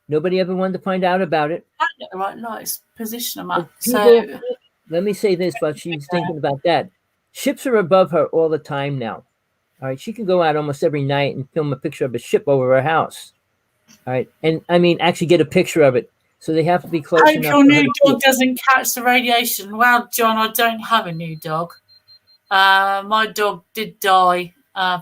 Nobody ever wanted to find out about it. I get the right light position them up. People, let me say this, but she's thinking about that. Ships are above her all the time now. All right. She can go out almost every night and film a picture of a ship over her house. All right. And I mean, actually get a picture of it. So they have to be close enough. I hope your new dog doesn't catch the radiation. Well, John, I don't have a new dog. My dog did die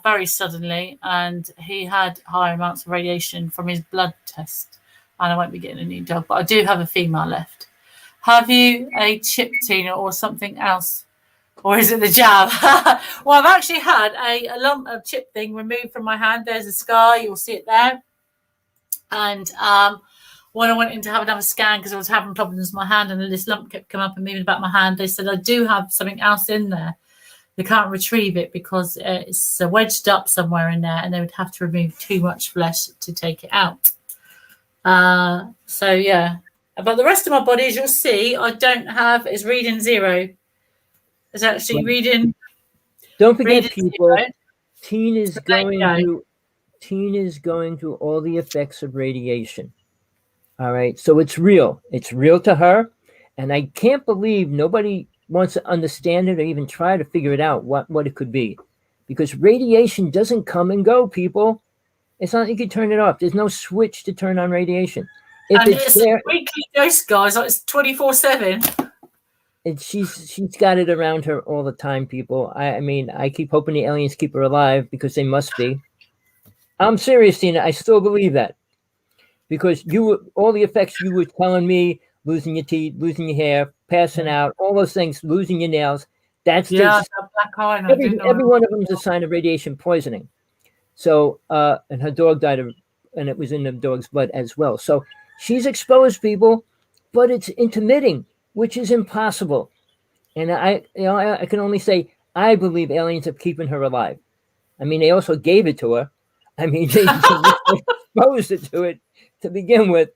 very suddenly, and he had higher amounts of radiation from his blood test. And I won't be getting a new dog, but I do have a female left. Have you a chip, Tina, or something else? Or is it the jab? Well, I've actually had a lump of chip thing removed from my hand. There's a scar. You'll see it there. And when I went in to have another scan because I was having problems with my hand and this lump kept coming up and moving about my hand, they said I do have something else in there. They can't retrieve it because it's wedged up somewhere in there and they would have to remove too much flesh to take it out. So, yeah. But the rest of my body, as you'll see, I don't have is reading 0. It's actually reading. Don't forget, people. Tina's going through all the effects of radiation. All right, so it's real. It's real to her, and I can't believe nobody wants to understand it or even try to figure it out what it could be, because radiation doesn't come and go. People, it's not like you can turn it off. There's no switch to turn on radiation. If it's there, a weekly dose, guys. Like it's 24/7. And she's got it around her all the time, people. I mean, I keep hoping the aliens keep her alive because they must be. I'm serious, Tina. I still believe that. Because all the effects you were telling me, losing your teeth, losing your hair, passing out, all those things, losing your nails, That's Yeah, just that black eye. I didn't every know. one of them is a sign of radiation poisoning. So, and her dog died of, and it was in the dog's blood as well. So she's exposed people, but it's intermitting, which is impossible. And I can only say I believe aliens are keeping her alive. I mean, they also gave it to her. I mean, they exposed it to it to begin with,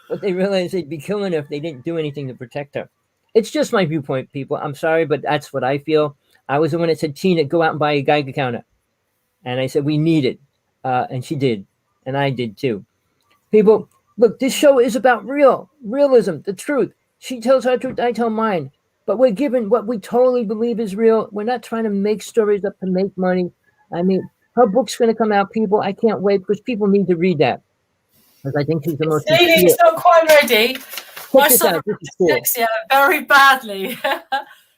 but they realized they'd be killing her if they didn't do anything to protect her. It's just my viewpoint, people. I'm sorry, but that's what I feel. I was the one that said, Tina, go out and buy a Geiger counter. And I said, we need it. And she did. And I did too. People, look, this show is about realism, the truth. She tells her truth, I tell mine. But we're given what we totally believe is real. We're not trying to make stories up to make money. I mean, her book's going to come out, people. I can't wait because people need to read that. Because I think she's the most sincere. It's not quite ready. My this son out. This has is cool. dyslexia very badly.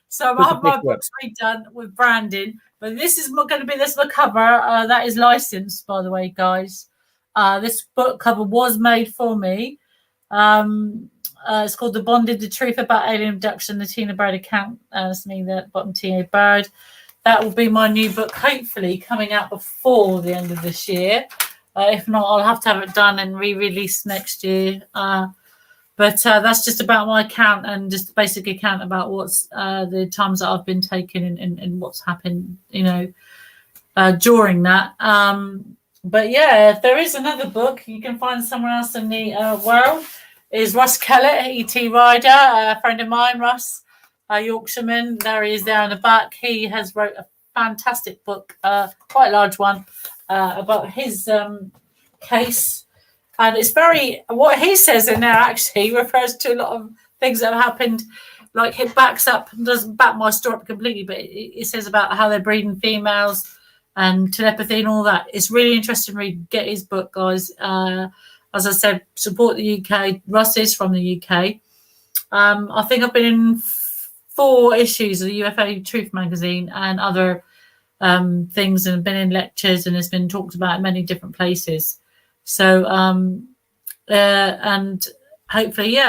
So Put I the have my picture up. books redone with branding. But this is going to be this the cover. That is licensed, by the way, guys. This book cover was made for me. It's called The Bonded, The Truth About Alien Abduction, the Tina Bird account. That's me, the bottom Tina Bird. That will be my new book, hopefully coming out before the end of this year. If not, I'll have to have it done and re-released next year. But that's just about my account and just a basic account about what's the times that I've been taken and what's happened, during that. But yeah, if there is another book you can find somewhere else in the world, is Russ Kellett, ET Rider, a friend of mine, Russ, a Yorkshireman. There he is there in the back. He has wrote a fantastic book, quite a large one, about his case. And it's what he says in there actually refers to a lot of things that have happened. Like it backs up, doesn't back my story up completely, but it says about how they're breeding females and telepathy and all that. It's really interesting read. Get his book, guys. As I said, support the UK. Russ is from the UK. I think I've been in 4 issues of the UFO Truth magazine and other things, and been in lectures, and it's been talked about in many different places. So, and hopefully,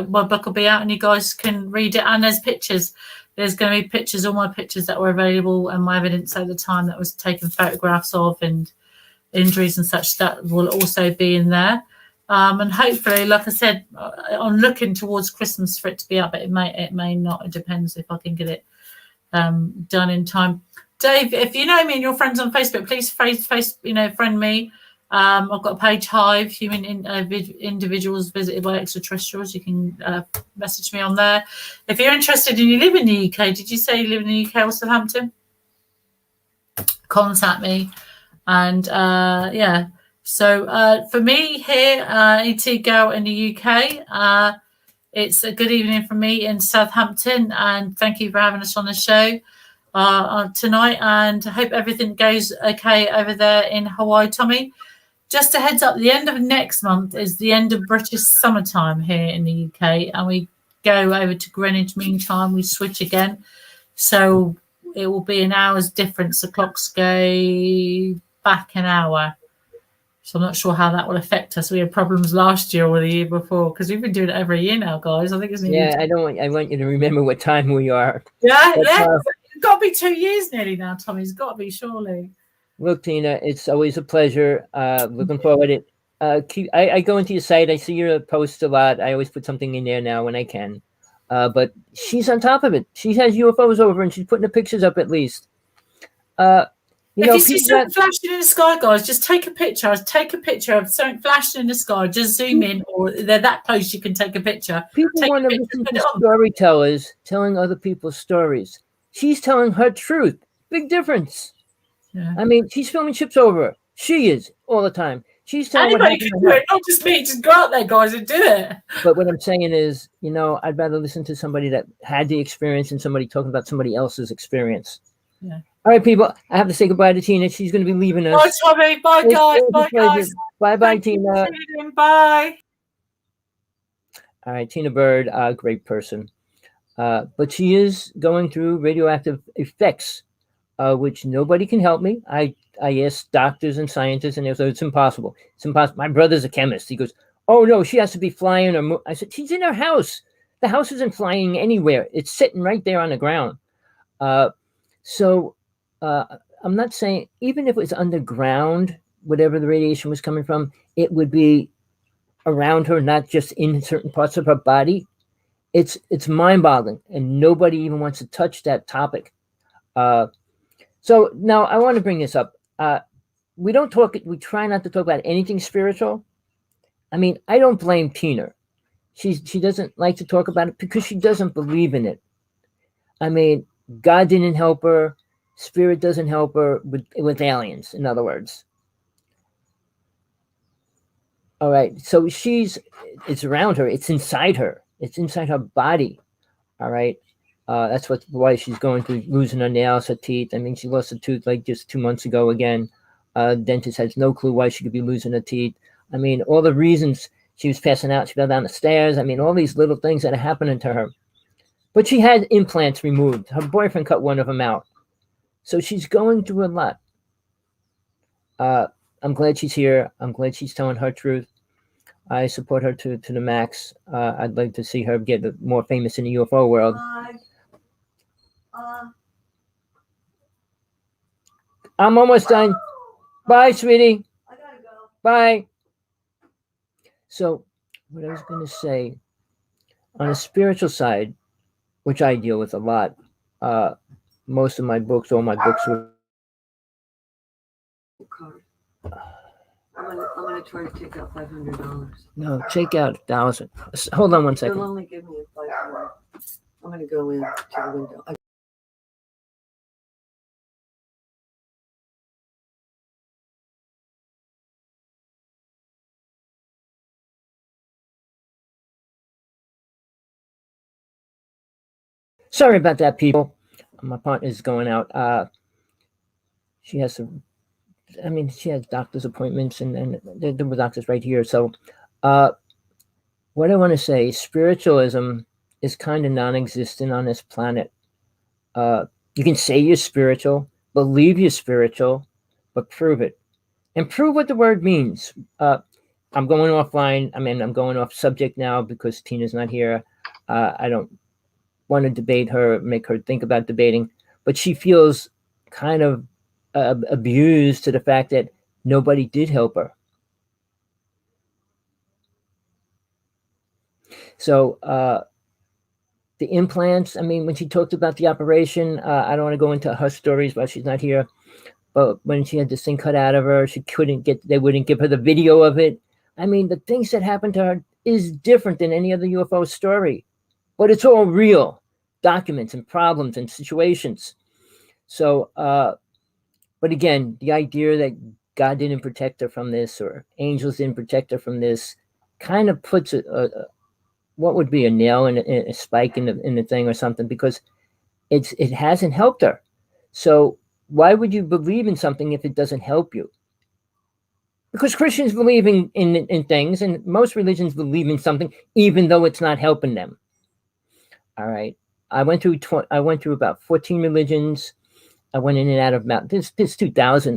my book will be out and you guys can read it. And there's pictures. There's going to be pictures, all my pictures that were available and my evidence at the time that was taken photographs of and injuries and such, that will also be in there. And hopefully, like I said, I'm looking towards Christmas for it to be up, but it may not. It depends if I can get it done in time. Dave, if you know me and your friends on Facebook, please friend me. I've got a page, Hive, Human Individuals Visited by Extraterrestrials. You can message me on there. If you're interested and you live in the UK, did you say you live in the UK or Southampton? Contact me. And so for me here, ET Girl in the UK, it's a good evening from me in Southampton. And thank you for having us on the show tonight. And I hope everything goes okay over there in Hawaii, Tommy. Just a heads up, the end of next month is the end of British summertime here in the UK, and we go over to Greenwich Mean Time. We switch again. So it will be an hour's difference. The clocks go back an hour. So I'm not sure how that will affect us. We had problems last year or the year before because we've been doing it every year now, guys. I think it's I want you to remember what time we are. Yeah. It's got to be 2 years nearly now, Tommy. It's got to be, surely. Look, Tina, it's always a pleasure. Looking forward to it. I go into your site. I see your posts a lot. I always put something in there now when I can. But she's on top of it. She has UFOs over and she's putting the pictures up at least. If you see something flashing in the sky, guys, just take a picture. Take a picture of something flashing in the sky. Just zoom in, or they're that close you can take a picture. People want to listen to storytellers telling other people's stories. She's telling her truth. Big difference. Yeah. I mean, she's filming ships over. She is all the time. She's telling anybody can do it, not just me. Just go out there, guys, and do it. But what I'm saying is, I'd rather listen to somebody that had the experience than somebody talking about somebody else's experience. Yeah. All right, people. I have to say goodbye to Tina. She's going to be leaving us. Bye, Tommy. Bye, guys. Bye, guys. Bye, Tina. Bye. All right, Tina Bird, great person. But she is going through radioactive effects. Which nobody can help me. I asked doctors and scientists, and they said, it's impossible. It's impossible. My brother's a chemist. He goes, oh, no, she has to be flying. I said, she's in her house. The house isn't flying anywhere. It's sitting right there on the ground. So I'm not saying, even if it was underground, whatever the radiation was coming from, it would be around her, not just in certain parts of her body. It's mind-boggling, and nobody even wants to touch that topic. So now I want to bring this up. We try not to talk about anything spiritual. I mean, I don't blame Tina. She doesn't like to talk about it because she doesn't believe in it. I mean, God didn't help her. Spirit doesn't help her with aliens, in other words. All right. So it's around her. It's inside her. It's inside her body. All right. That's why she's going through losing her nails, her teeth. I mean, she lost a tooth like just 2 months ago again. Dentist has no clue why she could be losing her teeth. I mean, all the reasons. She was passing out. She fell down the stairs. I mean, all these little things that are happening to her. But she had implants removed. Her boyfriend cut one of them out. So she's going through a lot. I'm glad she's here. I'm glad she's telling her truth. I support her to the max. I'd like to see her get more famous in the UFO world. I'm almost done. Bye, sweetie. I gotta go. Bye. So what I was going to say, on a spiritual side, which I deal with a lot, most of my books, all my books were... Card. I'm gonna try to take out $500. No, take out 1,000. Hold on one They'll second. only give me 500. I'm gonna go in to the window. Sorry about that, people. My partner's going out. She has some... I mean, she has doctor's appointments, and there were doctors right here. So what I want to say, spiritualism is kind of non-existent on this planet. You can say you're spiritual, believe you're spiritual, but prove it. And prove what the word means. I'm going offline. I mean, I'm going off subject now because Tina's not here. I don't want to debate her, make her think about debating, but she feels kind of abused to the fact that nobody did help her. So the implants, I mean, when she talked about the operation, I don't want to go into her stories while she's not here, but when she had this thing cut out of her, they wouldn't give her the video of it. I mean, the things that happened to her is different than any other UFO story, but it's all real documents and problems and situations. So, but again, the idea that God didn't protect her from this, or angels didn't protect her from this, kind of puts what would be a nail in a spike in the thing or something, because it hasn't helped her. So why would you believe in something if it doesn't help you? Because Christians believe in things, and most religions believe in something, even though it's not helping them. All right. I went through about 14 religions. I went in and out of about this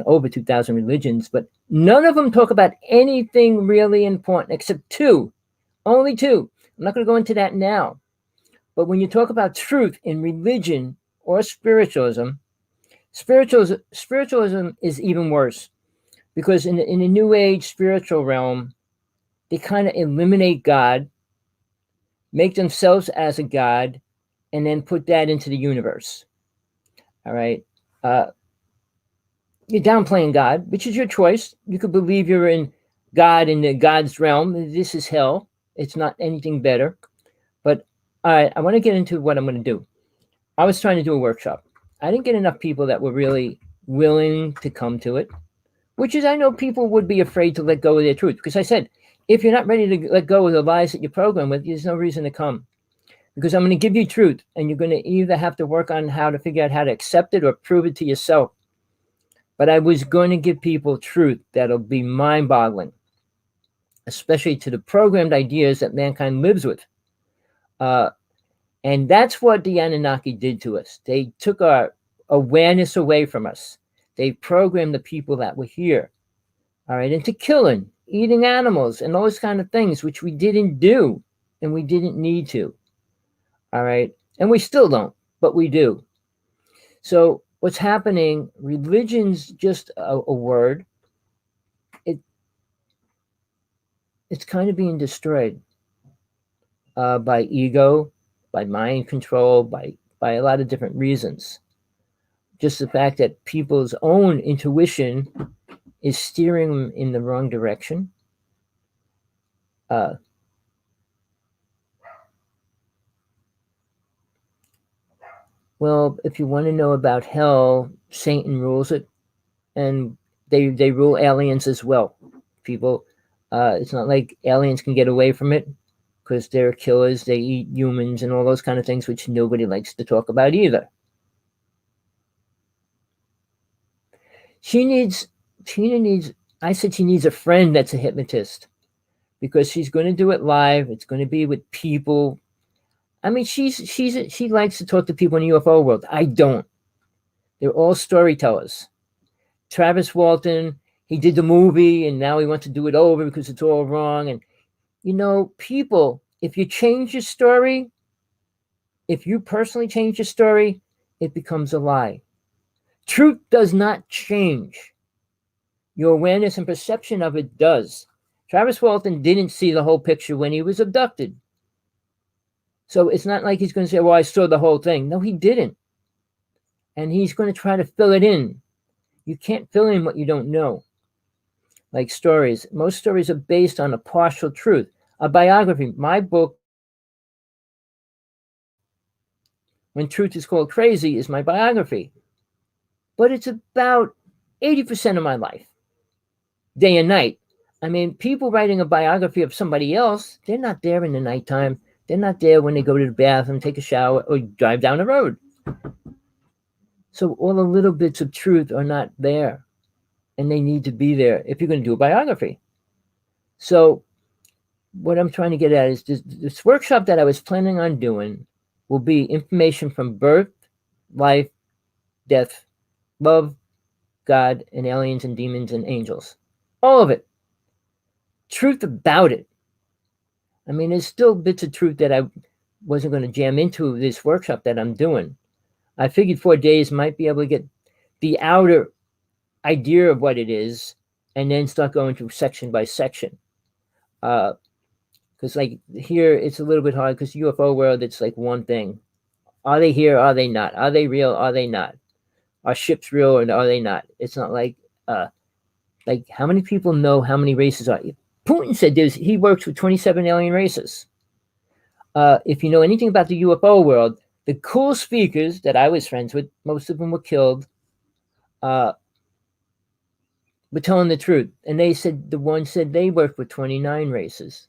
over 2,000 religions, but none of them talk about anything really important except two, only two. I'm not going to go into that now. But when you talk about truth in religion or spiritualism is even worse, because in the New Age spiritual realm, they kind of eliminate God, make themselves as a God, and then put that into the universe. All right. You're downplaying God, which is your choice. You could believe you're in God, in the God's realm. This is hell. It's not anything better. But all right, I want to get into what I'm going to do. I was trying to do a workshop. I didn't get enough people that were really willing to come to it, which is, I know people would be afraid to let go of their truth. Because I said, if you're not ready to let go of the lies that you're programmed with, there's no reason to come. Because I'm going to give you truth, and you're going to either have to work on how to figure out how to accept it or prove it to yourself. But I was going to give people truth that'll be mind-boggling, especially to the programmed ideas that mankind lives with. And that's what the Anunnaki did to us. They took our awareness away from us. They programmed the people that were here, all right, into killing, eating animals, and those kind of things, which we didn't do, and we didn't need to. All right. And we still don't, but we do. So what's happening? Religion's just a word. It's kind of being destroyed by ego, by mind control, by a lot of different reasons. Just the fact that people's own intuition is steering them in the wrong direction. Well, if you want to know about hell, Satan rules it, and they rule aliens as well. People, it's not like aliens can get away from it because they're killers. They eat humans and all those kind of things, which nobody likes to talk about either. Tina needs. I said she needs a friend that's a hypnotist because she's going to do it live. It's going to be with people. I mean, she likes to talk to people in the UFO world. I don't. They're all storytellers. Travis Walton, he did the movie and now he wants to do it over because it's all wrong. And, you know, people, if you change your story, if you personally change your story, it becomes a lie. Truth does not change. Your awareness and perception of it does. Travis Walton didn't see the whole picture when he was abducted. So it's not like he's going to say, well, I saw the whole thing. No, he didn't. And he's going to try to fill it in. You can't fill in what you don't know. Like stories. Most stories are based on a partial truth. A biography. My book, When Truth is Called Crazy, is my biography. But it's about 80% of my life. Day and night. I mean, people writing a biography of somebody else, they're not there in the nighttime. They're not there when they go to the bathroom, take a shower, or drive down the road. So all the little bits of truth are not there. And they need to be there if you're going to do a biography. So what I'm trying to get at is this workshop that I was planning on doing will be information from birth, life, death, love, God, and aliens and demons and angels. All of it. Truth about it. I mean, there's still bits of truth that I wasn't going to jam into this workshop that I'm doing. I figured 4 days might be able to get the outer idea of what it is and then start going through section by section. Because like here, it's a little bit hard because UFO world, it's like one thing. Are they here? Are they not? Are they real? Are they not? Are ships real or are they not? It's not like how many people know how many races are? Putin said he works with 27 alien races. If you know anything about the UFO world, the cool speakers that I was friends with, most of them were killed, were telling the truth. And they said, the one said they worked with 29 races.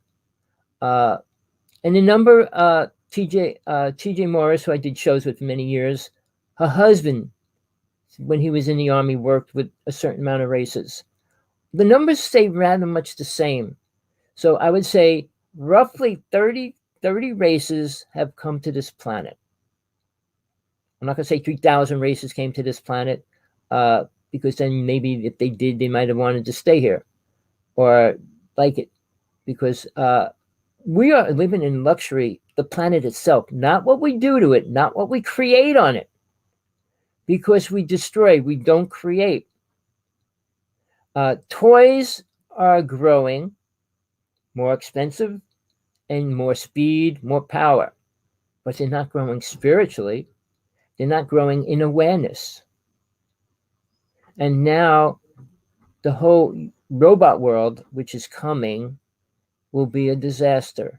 And the number, TJ Morris, who I did shows with for many years, her husband, when he was in the army, worked with a certain amount of races. The numbers stay rather much the same. So I would say roughly 30 races have come to this planet. I'm not going to say 3,000 races came to this planet because then maybe if they did, they might have wanted to stay here or like it because we are living in luxury, the planet itself, not what we do to it, not what we create on it, because we destroy, we don't create. Toys are growing, more expensive and more speed, more power, but they're not growing spiritually. They're not growing in awareness. And now the whole robot world, which is coming, will be a disaster.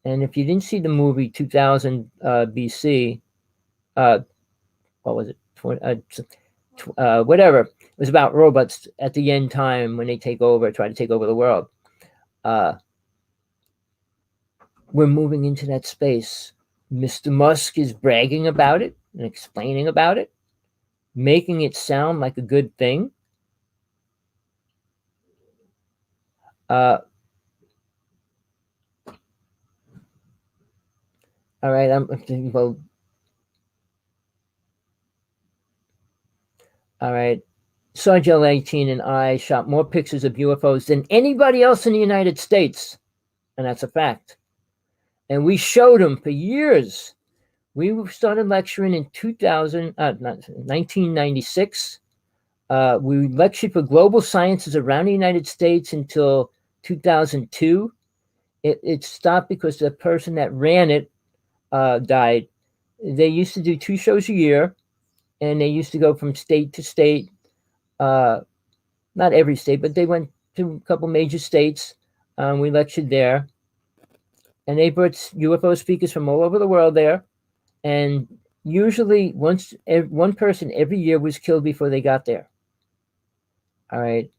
And if you didn't see the movie 2000 BC, what was it? Whatever. It was about robots at the end time when they try to take over the world. We're moving into that space. Mr. Musk is bragging about it and explaining about it, making it sound like a good thing. All right, I'm thinking, well, all right. Sergeant 18 and I shot more pictures of UFOs than anybody else in the United States, and that's a fact. And we showed them for years. We started lecturing in 1996. We lectured for global sciences around the United States until 2002. It stopped because the person that ran it died. They used to do 2 shows a year, and they used to go from state to state. Not every state, but they went to a couple major states. We lectured there, and they brought UFO speakers from all over the world there. And usually, one person every year was killed before they got there. All right.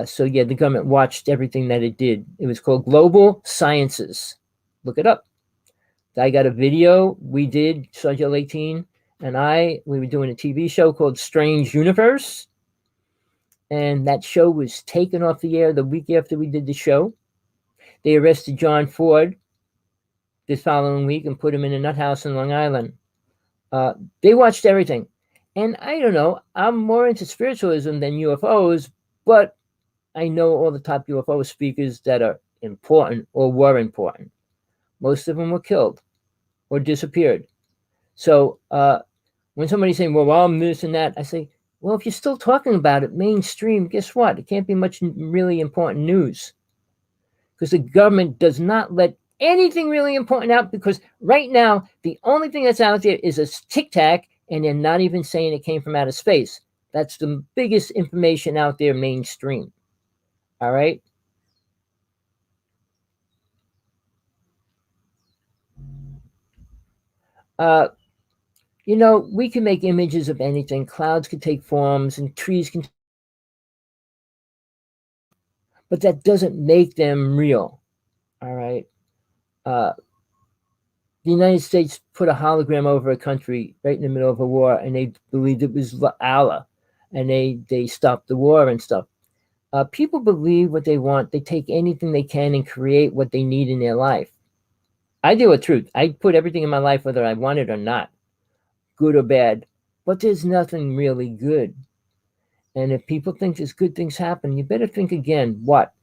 So yeah, the government watched everything that it did. It was called Global Sciences. Look it up. I got a video we did, Sergeant 18, and we were doing a TV show called Strange Universe. And that show was taken off the air the week after we did the show. They arrested John Ford this following week and put him in a nut house in Long Island. They watched everything. And I don't know, I'm more into spiritualism than UFOs, but I know all the top UFO speakers that are important or were important. Most of them were killed or disappeared. So when somebody's saying, well, I'm this and that, I say, well, if you're still talking about it mainstream, guess what? It can't be much really important news, because the government does not let anything really important out, because right now, the only thing that's out there is a Tic Tac, and they're not even saying it came from outer space. That's the biggest information out there mainstream. All right? We can make images of anything. Clouds can take forms, and trees can, but that doesn't make them real. All right. The United States put a hologram over a country right in the middle of a war, and they believed it was Allah, and they stopped the war and stuff. People believe what they want. They take anything they can and create what they need in their life. I deal with truth. I put everything in my life, whether I want it or not, good or bad, but there's nothing really good. And if people think there's good things happen, you better think again. What?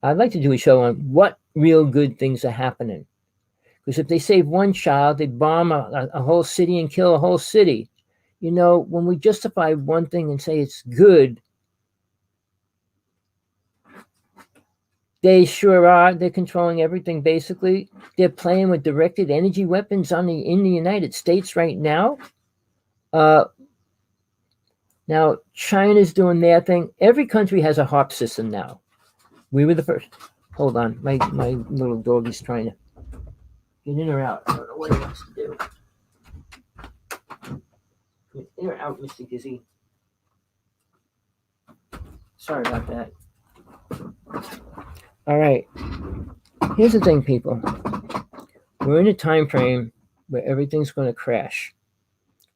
I'd like to do a show on what real good things are happening. Because if they save one child, they bomb a whole city and kill a whole city. When we justify one thing and say it's good, they sure are. They're controlling everything, basically. They're playing with directed energy weapons in the United States right now. Now, China's doing their thing. Every country has a HARP system now. We were the first. Hold on. My little doggy's trying to get in or out. I don't know what he wants to do. In or out, Mr. Gizzy. Sorry about that. All right. Here's the thing, people. We're in a time frame where everything's going to crash.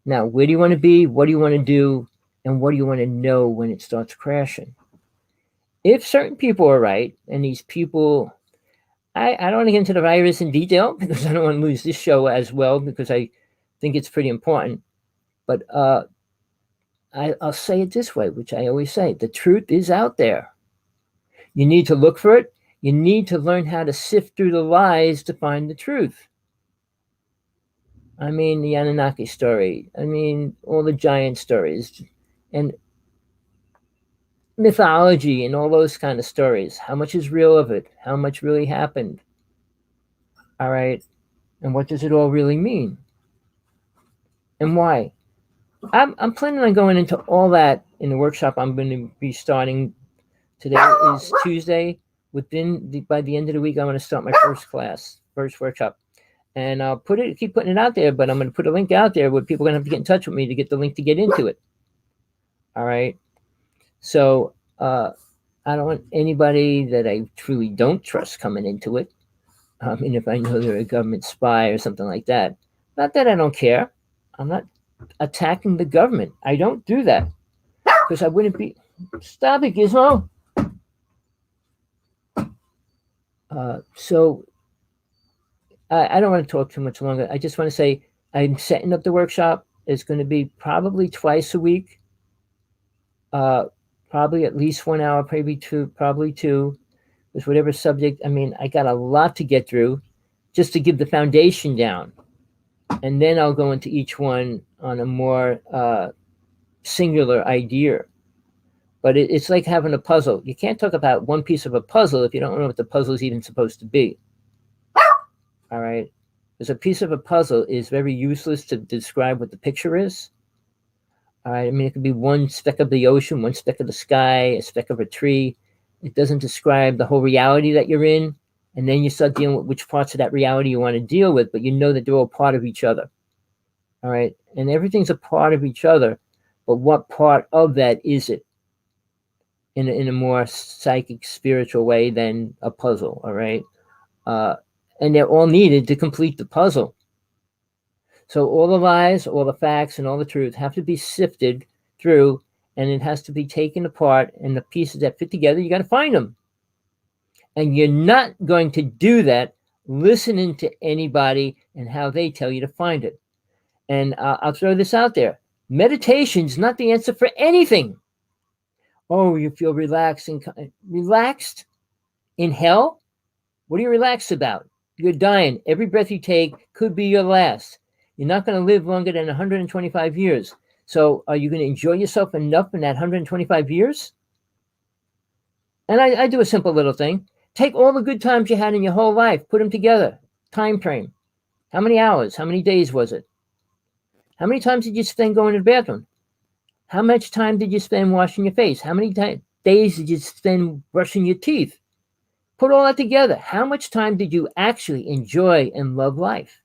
Now, where do you want to be? What do you want to do? And what do you want to know when it starts crashing? If certain people are right, and these people, I don't want to get into the virus in detail, because I don't want to lose this show as well, because I think it's pretty important. But I'll say it this way, which I always say, the truth is out there. You need to look for it. You need to learn how to sift through the lies to find the truth. I mean, the Anunnaki story. I mean, all the giant stories. And mythology and all those kind of stories. How much is real of it? How much really happened? All right. And what does it all really mean? And why? I'm planning on going into all that in the workshop I'm going to be starting. Today is Tuesday. By the end of the week, I'm going to start my first workshop. And I'll keep putting it out there, but I'm going to put a link out there where people are going to have to get in touch with me to get the link to get into it. All right. So I don't want anybody that I truly don't trust coming into it. And if I know they're a government spy or something like that. Not that I don't care. I'm not attacking the government. I don't do that. Because I wouldn't be... Stop it, Gizmo! So I don't want to talk too much longer. I just want to say I'm setting up the workshop. It's going to be probably twice a week. Probably at least 1 hour, probably two, with whatever subject. I mean, I got a lot to get through just to give the foundation down. and then I'll go into each one on a more singular idea. But it's like having a puzzle. You can't talk about one piece of a puzzle if you don't know what the puzzle is even supposed to be. All right? Because a piece of a puzzle is very useless to describe what the picture is. All right? I mean, it could be one speck of the ocean, one speck of the sky, a speck of a tree. It doesn't describe the whole reality that you're in. And then you start dealing with which parts of that reality you want to deal with, but you know that they're all part of each other. All right? And everything's a part of each other, but what part of that is it? In a more psychic, spiritual way than a puzzle, all right? And they're all needed to complete the puzzle. So all the lies, all the facts, and all the truth have to be sifted through, and it has to be taken apart, and the pieces that fit together, you got to find them. And you're not going to do that listening to anybody and how they tell you to find it. And I'll throw this out there. Meditation's not the answer for anything. Oh, you feel relaxed relaxed in hell? What are you relaxed about? You're dying. Every breath you take could be your last. You're not going to live longer than 125 years. So are you going to enjoy yourself enough in that 125 years? And I do a simple little thing. Take all the good times you had in your whole life, put them together. Time frame. How many hours? How many days was it? How many times did you spend going to the bathroom? How much time did you spend washing your face? How many days did you spend brushing your teeth? Put all that together. How much time did you actually enjoy and love life?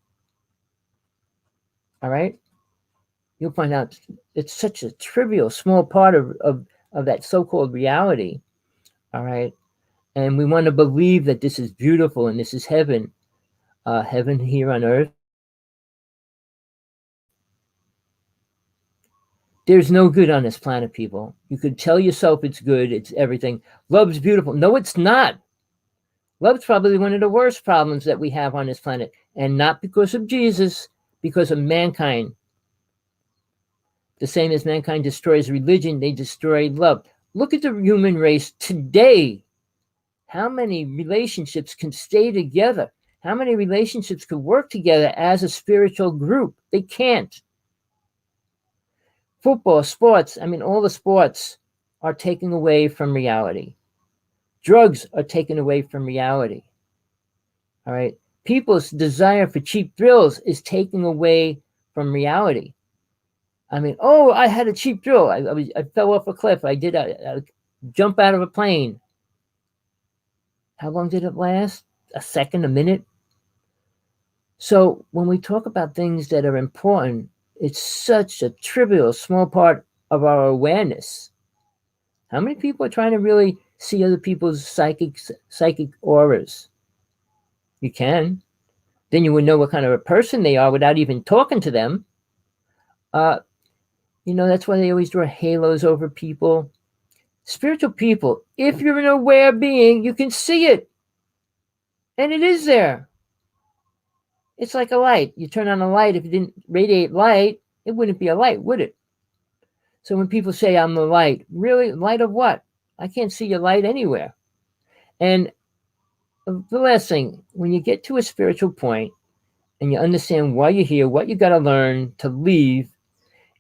All right? You'll find out it's such a trivial, small part of that so-called reality. All right? And we want to believe that this is beautiful and this is heaven. Heaven here on earth. There's no good on this planet, people. You could tell yourself it's good, it's everything. Love's beautiful. No, it's not. Love's probably one of the worst problems that we have on this planet. And not because of Jesus, because of mankind. The same as mankind destroys religion, they destroy love. Look at the human race today. How many relationships can stay together? How many relationships could work together as a spiritual group? They can't. Football, sports, I mean, all the sports are taken away from reality. Drugs are taken away from reality. All right. People's desire for cheap thrills is taken away from reality. I mean, oh, I had a cheap thrill. I fell off a cliff. I did a jump out of a plane. How long did it last? A second, a minute? So when we talk about things that are important, it's such a trivial, small part of our awareness. How many people are trying to really see other people's psychic auras? You can. Then you would know what kind of a person they are without even talking to them. That's why they always draw halos over people. Spiritual people, if you're an aware being, you can see it. And it is there. It's like a light. You turn on a light. If it didn't radiate light, it wouldn't be a light, would it? So when people say, I'm the light, really? Light of what? I can't see your light anywhere. And the last thing, when you get to a spiritual point and you understand why you're here, what you got to learn to leave,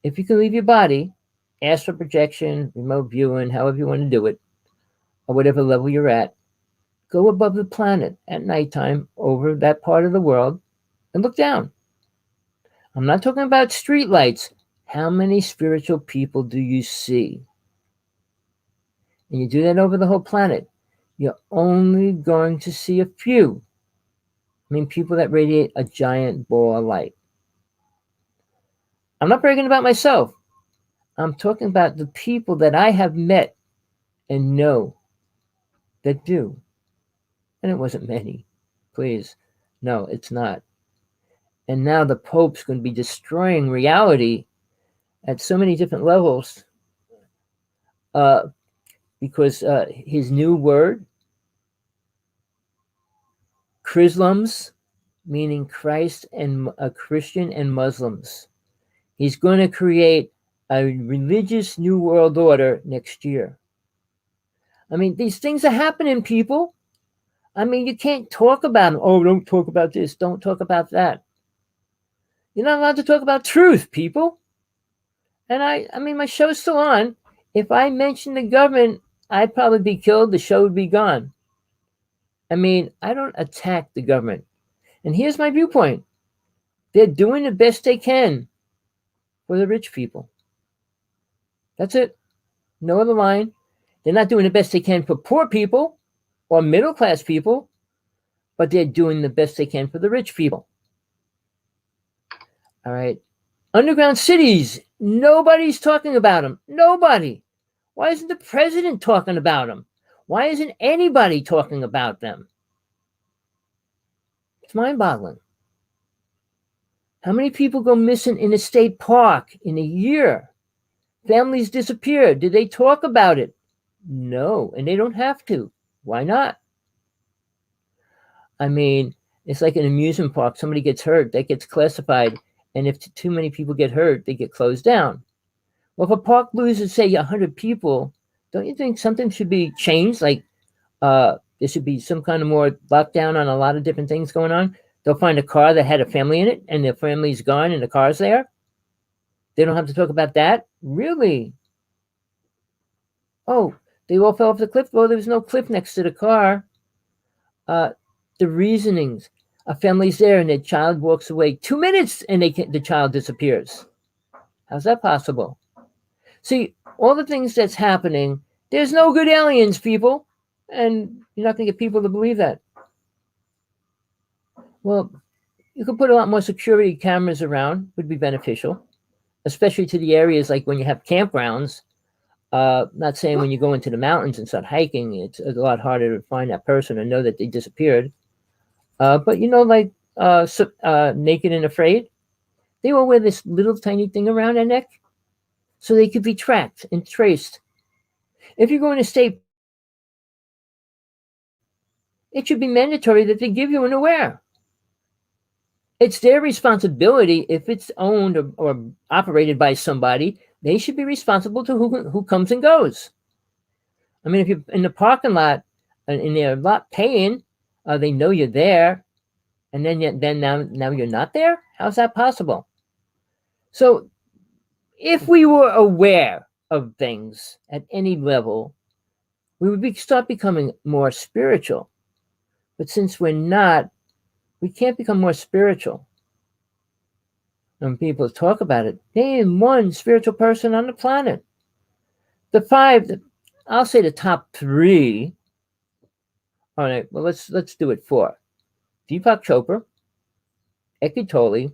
if you can leave your body, astral projection, remote viewing, however you want to do it, or whatever level you're at, go above the planet at nighttime over that part of the world and look down. I'm not talking about street lights. How many spiritual people do you see? And you do that over the whole planet. You're only going to see a few. I mean, people that radiate a giant ball of light. I'm not bragging about myself. I'm talking about the people that I have met and know that do. And it wasn't many. Please. No, it's not. And now the Pope's going to be destroying reality at so many different levels because his new word, Chrislams, meaning Christ and a Christian and Muslims. He's going to create a religious new world order next year. I mean, these things are happening, people. I mean, you can't talk about them. Oh, don't talk about this. Don't talk about that. You're not allowed to talk about truth, people. And I mean, my show's still on. If I mention the government, I'd probably be killed. The show would be gone. I mean, I don't attack the government. And here's my viewpoint. They're doing the best they can for the rich people. That's it. No other line. They're not doing the best they can for poor people or middle-class people, but they're doing the best they can for the rich people. All right. Underground cities. Nobody's talking about them. Nobody. Why isn't the president talking about them? Why isn't anybody talking about them? It's mind-boggling. How many people go missing in a state park in a year? Families disappear. Did they talk about it? No, and they don't have to. Why not? I mean, it's like an amusement park. Somebody gets hurt, that gets classified. And if too many people get hurt, they get closed down. Well, if a park loses, say, 100 people, don't you think something should be changed? Like there should be some kind of more lockdown on a lot of different things going on. They'll find a car that had a family in it, and the family's gone, and the car's there. They don't have to talk about that? Really? Oh, they all fell off the cliff? Well, there was no cliff next to the car. The reasonings. A family's there, and their child walks away 2 minutes, and the child disappears. How's that possible? See, all the things that's happening, there's no good aliens, people. And you're not going to get people to believe that. Well, you could put a lot more security cameras around, would be beneficial, especially to the areas like when you have campgrounds. Not saying when you go into the mountains and start hiking, it's a lot harder to find that person and know that they disappeared. But you know, like Naked and Afraid, they all wear this little tiny thing around their neck so they could be tracked and traced. If you go in a state, it should be mandatory that they give you an aware. It's their responsibility. If it's owned or operated by somebody, they should be responsible to who comes and goes. I mean, if you're in the parking lot and they're not paying, they know you're there, and then now you're not there? How's that possible? So if we were aware of things at any level, we would start becoming more spiritual. But since we're not, we can't become more spiritual. When people talk about it, name one spiritual person on the planet. I'll say the top 3. All right, well, let's do it 4. Deepak Chopra, Eckhart Tolle,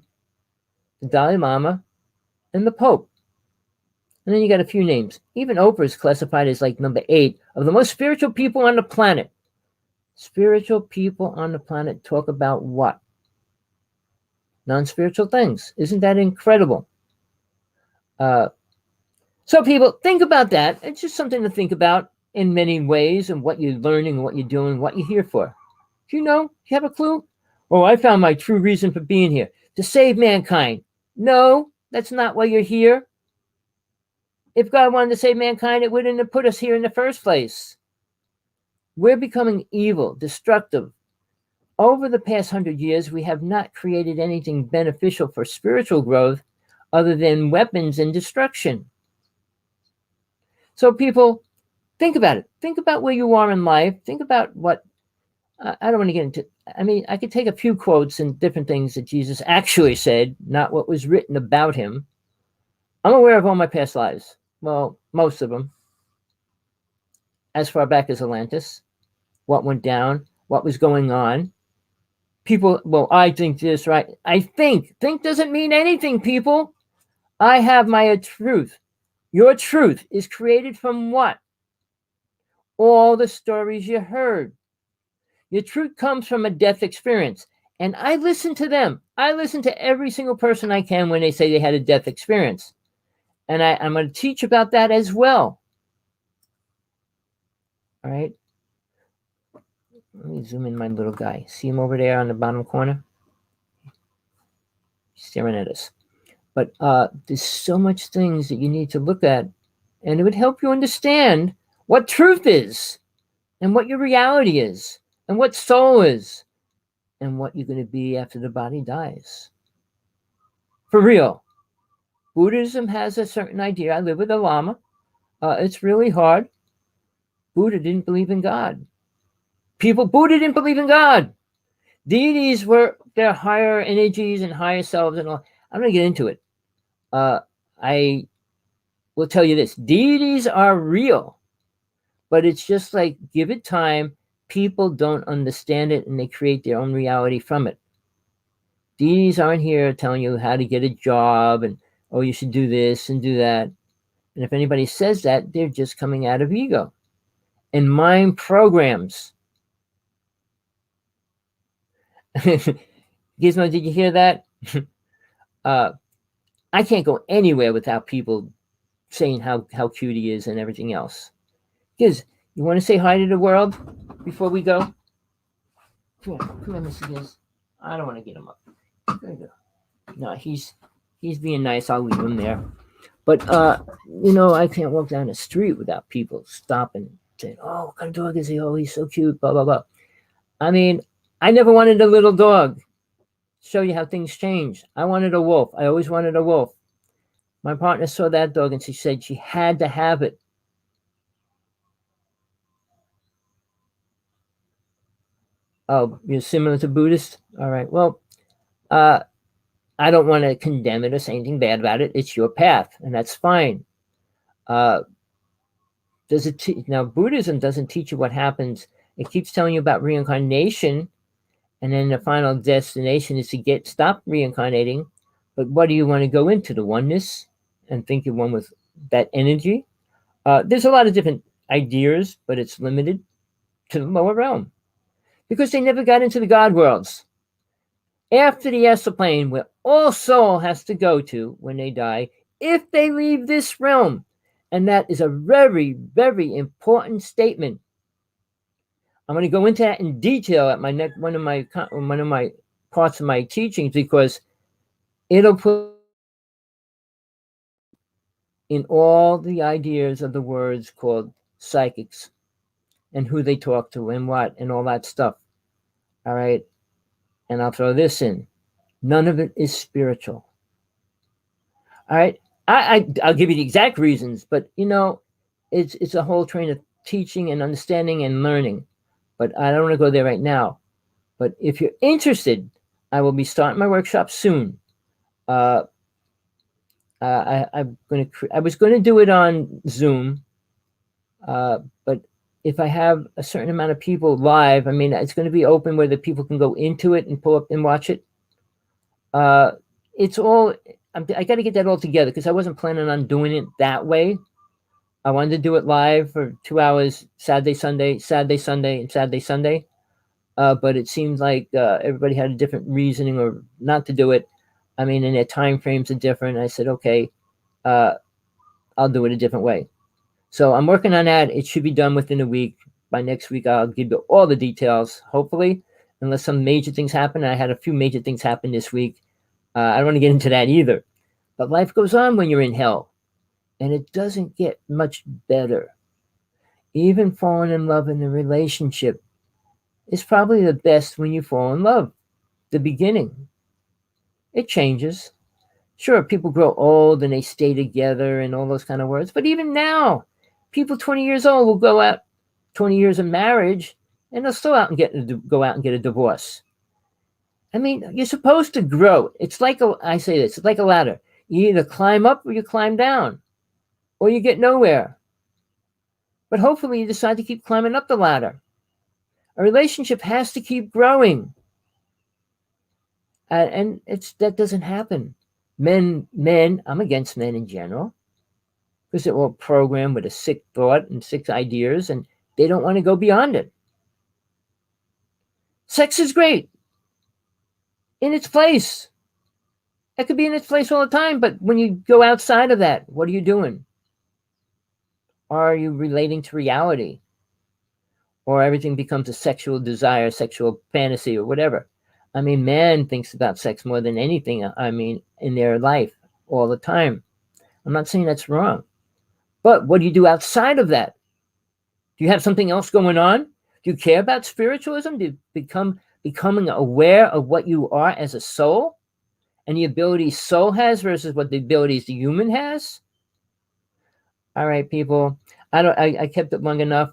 the Dalai Lama, and the Pope. And then you got a few names. Even Oprah is classified as like number 8 of the most spiritual people on the planet. Spiritual people on the planet talk about what? Non-spiritual things. Isn't that incredible? So people, think about that. It's just something to think about in many ways, and what you're learning, what you're doing, what you're here for. Do you know? Do you have a clue? Oh, I found my true reason for being here. To save mankind. No, that's not why you're here. If God wanted to save mankind, it wouldn't have put us here in the first place. We're becoming evil, destructive. Over the past 100 years, we have not created anything beneficial for spiritual growth other than weapons and destruction. So people, think about it. Think about where you are in life. Think about what, I don't want to get into, I mean, I could take a few quotes and different things that Jesus actually said, not what was written about him. I'm aware of all my past lives. Well, most of them. As far back as Atlantis, what went down, what was going on. People, well, I think this, right? I think. Think doesn't mean anything, people. I have my truth. Your truth is created from what? All the stories you heard. Your truth comes from a death experience. And I listen to them. I listen to every single person I can when they say they had a death experience. And I'm going to teach about that as well. All right. Let me zoom in my little guy. See him over there on the bottom corner? He's staring at us. But there's so much things that you need to look at, and it would help you understand what truth is, and what your reality is, and what soul is, and what you're going to be after the body dies. For real. Buddhism has a certain idea. I live with a Lama. It's really hard. Buddha didn't believe in God. Buddha didn't believe in God. Deities were their higher energies and higher selves and all. I'm going to get into it. I will tell you this. Deities are real, but it's just like, give it time. People don't understand it, and they create their own reality from it. Deities aren't here telling you how to get a job and, oh, you should do this and do that. And if anybody says that, they're just coming out of ego and mind programs. Gizmo, did you hear that? I can't go anywhere without people saying how cute he is and everything else. Giz, you want to say hi to the world before we go? Come here, Mr. Giz. I don't want to get him up. There you go. No, he's being nice. I'll leave him there. But I can't walk down the street without people stopping and saying, "Oh, what kind of dog is he? Oh, he's so cute." Blah blah blah. I mean, I never wanted a little dog. Show you how things change. I wanted a wolf. I always wanted a wolf. My partner saw that dog and she said she had to have it. Oh, you're similar to Buddhist? All right. Well, I don't want to condemn it or say anything bad about it. It's your path, and that's fine. Now, Buddhism doesn't teach you what happens. It keeps telling you about reincarnation, and then the final destination is to stop reincarnating. But what do you want to go into? The oneness and think you're one with that energy? There's a lot of different ideas, but it's limited to the lower realm because they never got into the God worlds. After the astral plane, where all soul has to go to when they die, if they leave this realm, and that is a very, very important statement. I'm going to go into that in detail at one of my parts of my teachings, because it'll put in all the ideas of the words called psychics and who they talk to and what and all that stuff. All right. And I'll throw this in. None of it is spiritual. All right. I'll give you the exact reasons, but it's a whole train of teaching and understanding and learning. But I don't want to go there right now. But if you're interested, I will be starting my workshop soon. I was going to do it on Zoom, but if I have a certain amount of people live, I mean, it's going to be open where the people can go into it and pull up and watch it. It's all, I got to get that all together because I wasn't planning on doing it that way. I wanted to do it live for 2 hours, Saturday, Sunday, Saturday, Sunday, and Saturday, Sunday. But it seems like everybody had a different reasoning or not to do it. I mean, and their time frames are different. I said, okay, I'll do it a different way. So I'm working on that. It should be done within a week. By next week, I'll give you all the details, hopefully, unless some major things happen. I had a few major things happen this week. I don't want to get into that either. But life goes on when you're in hell, and it doesn't get much better. Even falling in love in a relationship is probably the best when you fall in love, the beginning. It changes. Sure, people grow old and they stay together and all those kind of words. But even now, people 20 years old will go out 20 years of marriage and they'll still go out and get a divorce. I mean, you're supposed to grow. It's like it's like a ladder. You either climb up or you climb down, or you get nowhere. But hopefully you decide to keep climbing up the ladder. A relationship has to keep growing. And that doesn't happen. Men, I'm against men in general because they're all programmed with a sick thought and sick ideas, and they don't want to go beyond it. Sex is great in its place. It could be in its place all the time, but when you go outside of that, what are you doing? Are you relating to reality? Or everything becomes a sexual desire, sexual fantasy, or whatever. I mean, man thinks about sex more than anything, in their life all the time. I'm not saying that's wrong. But what do you do outside of that? Do you have something else going on? Do you care about spiritualism? Do you becoming aware of what you are as a soul and the abilities soul has versus what the abilities the human has. All right, people. I kept it long enough.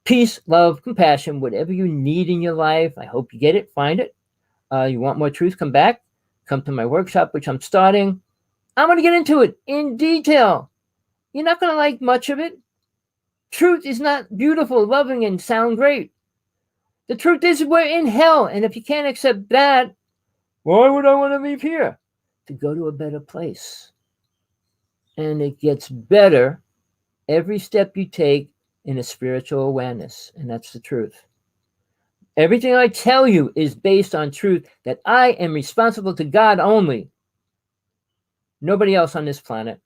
Peace, love, compassion, whatever you need in your life. I hope you get it, find it. You want more truth, come back. Come to my workshop, which I'm starting. I'm going to get into it in detail. You're not going to like much of it. Truth is not beautiful, loving, and sound great. The truth is we're in hell. And if you can't accept that, why would I want to leave here? To go to a better place. And it gets better every step you take in a spiritual awareness. And that's the truth. Everything I tell you is based on truth, that I am responsible to God only. Nobody else on this planet,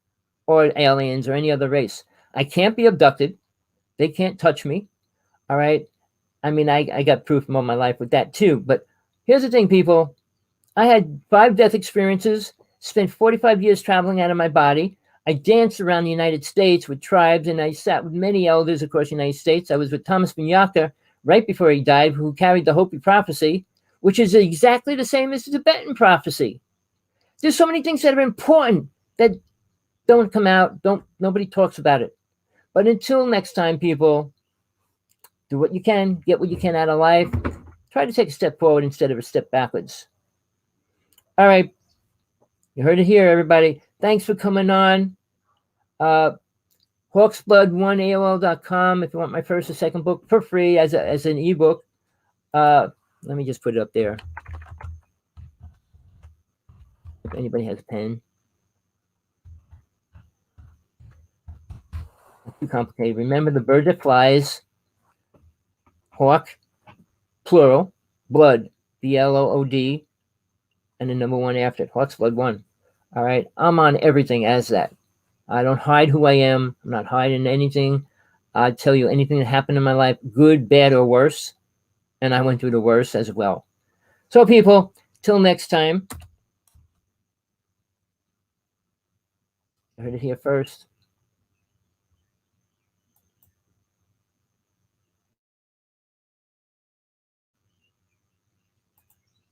or aliens, or any other race. I can't be abducted. They can't touch me. All right? I mean, I got proof from all my life with that too. But here's the thing, people. I had 5 death experiences, spent 45 years traveling out of my body. I danced around the United States with tribes, and I sat with many elders across the United States. I was with Thomas Binyaka right before he died, who carried the Hopi prophecy, which is exactly the same as the Tibetan prophecy. There's so many things that are important that don't come out. Nobody talks about it. But until next time, people, do what you can, get what you can out of life. Try to take a step forward instead of a step backwards. All right. You heard it here, everybody. Thanks for coming on. Hawksblood1AOL.com if you want my first or second book for free as an ebook. Let me just put it up there. If anybody has a pen. Too complicated. Remember the bird that flies, hawk, plural, blood, BLOOD, and the number 1 after it, Hawksblood 1. All right, I'm on everything as that. I don't hide who I am. I'm not hiding anything. I tell you anything that happened in my life, good, bad, or worse, and I went through the worst as well. So, people, till next time. I heard it here first.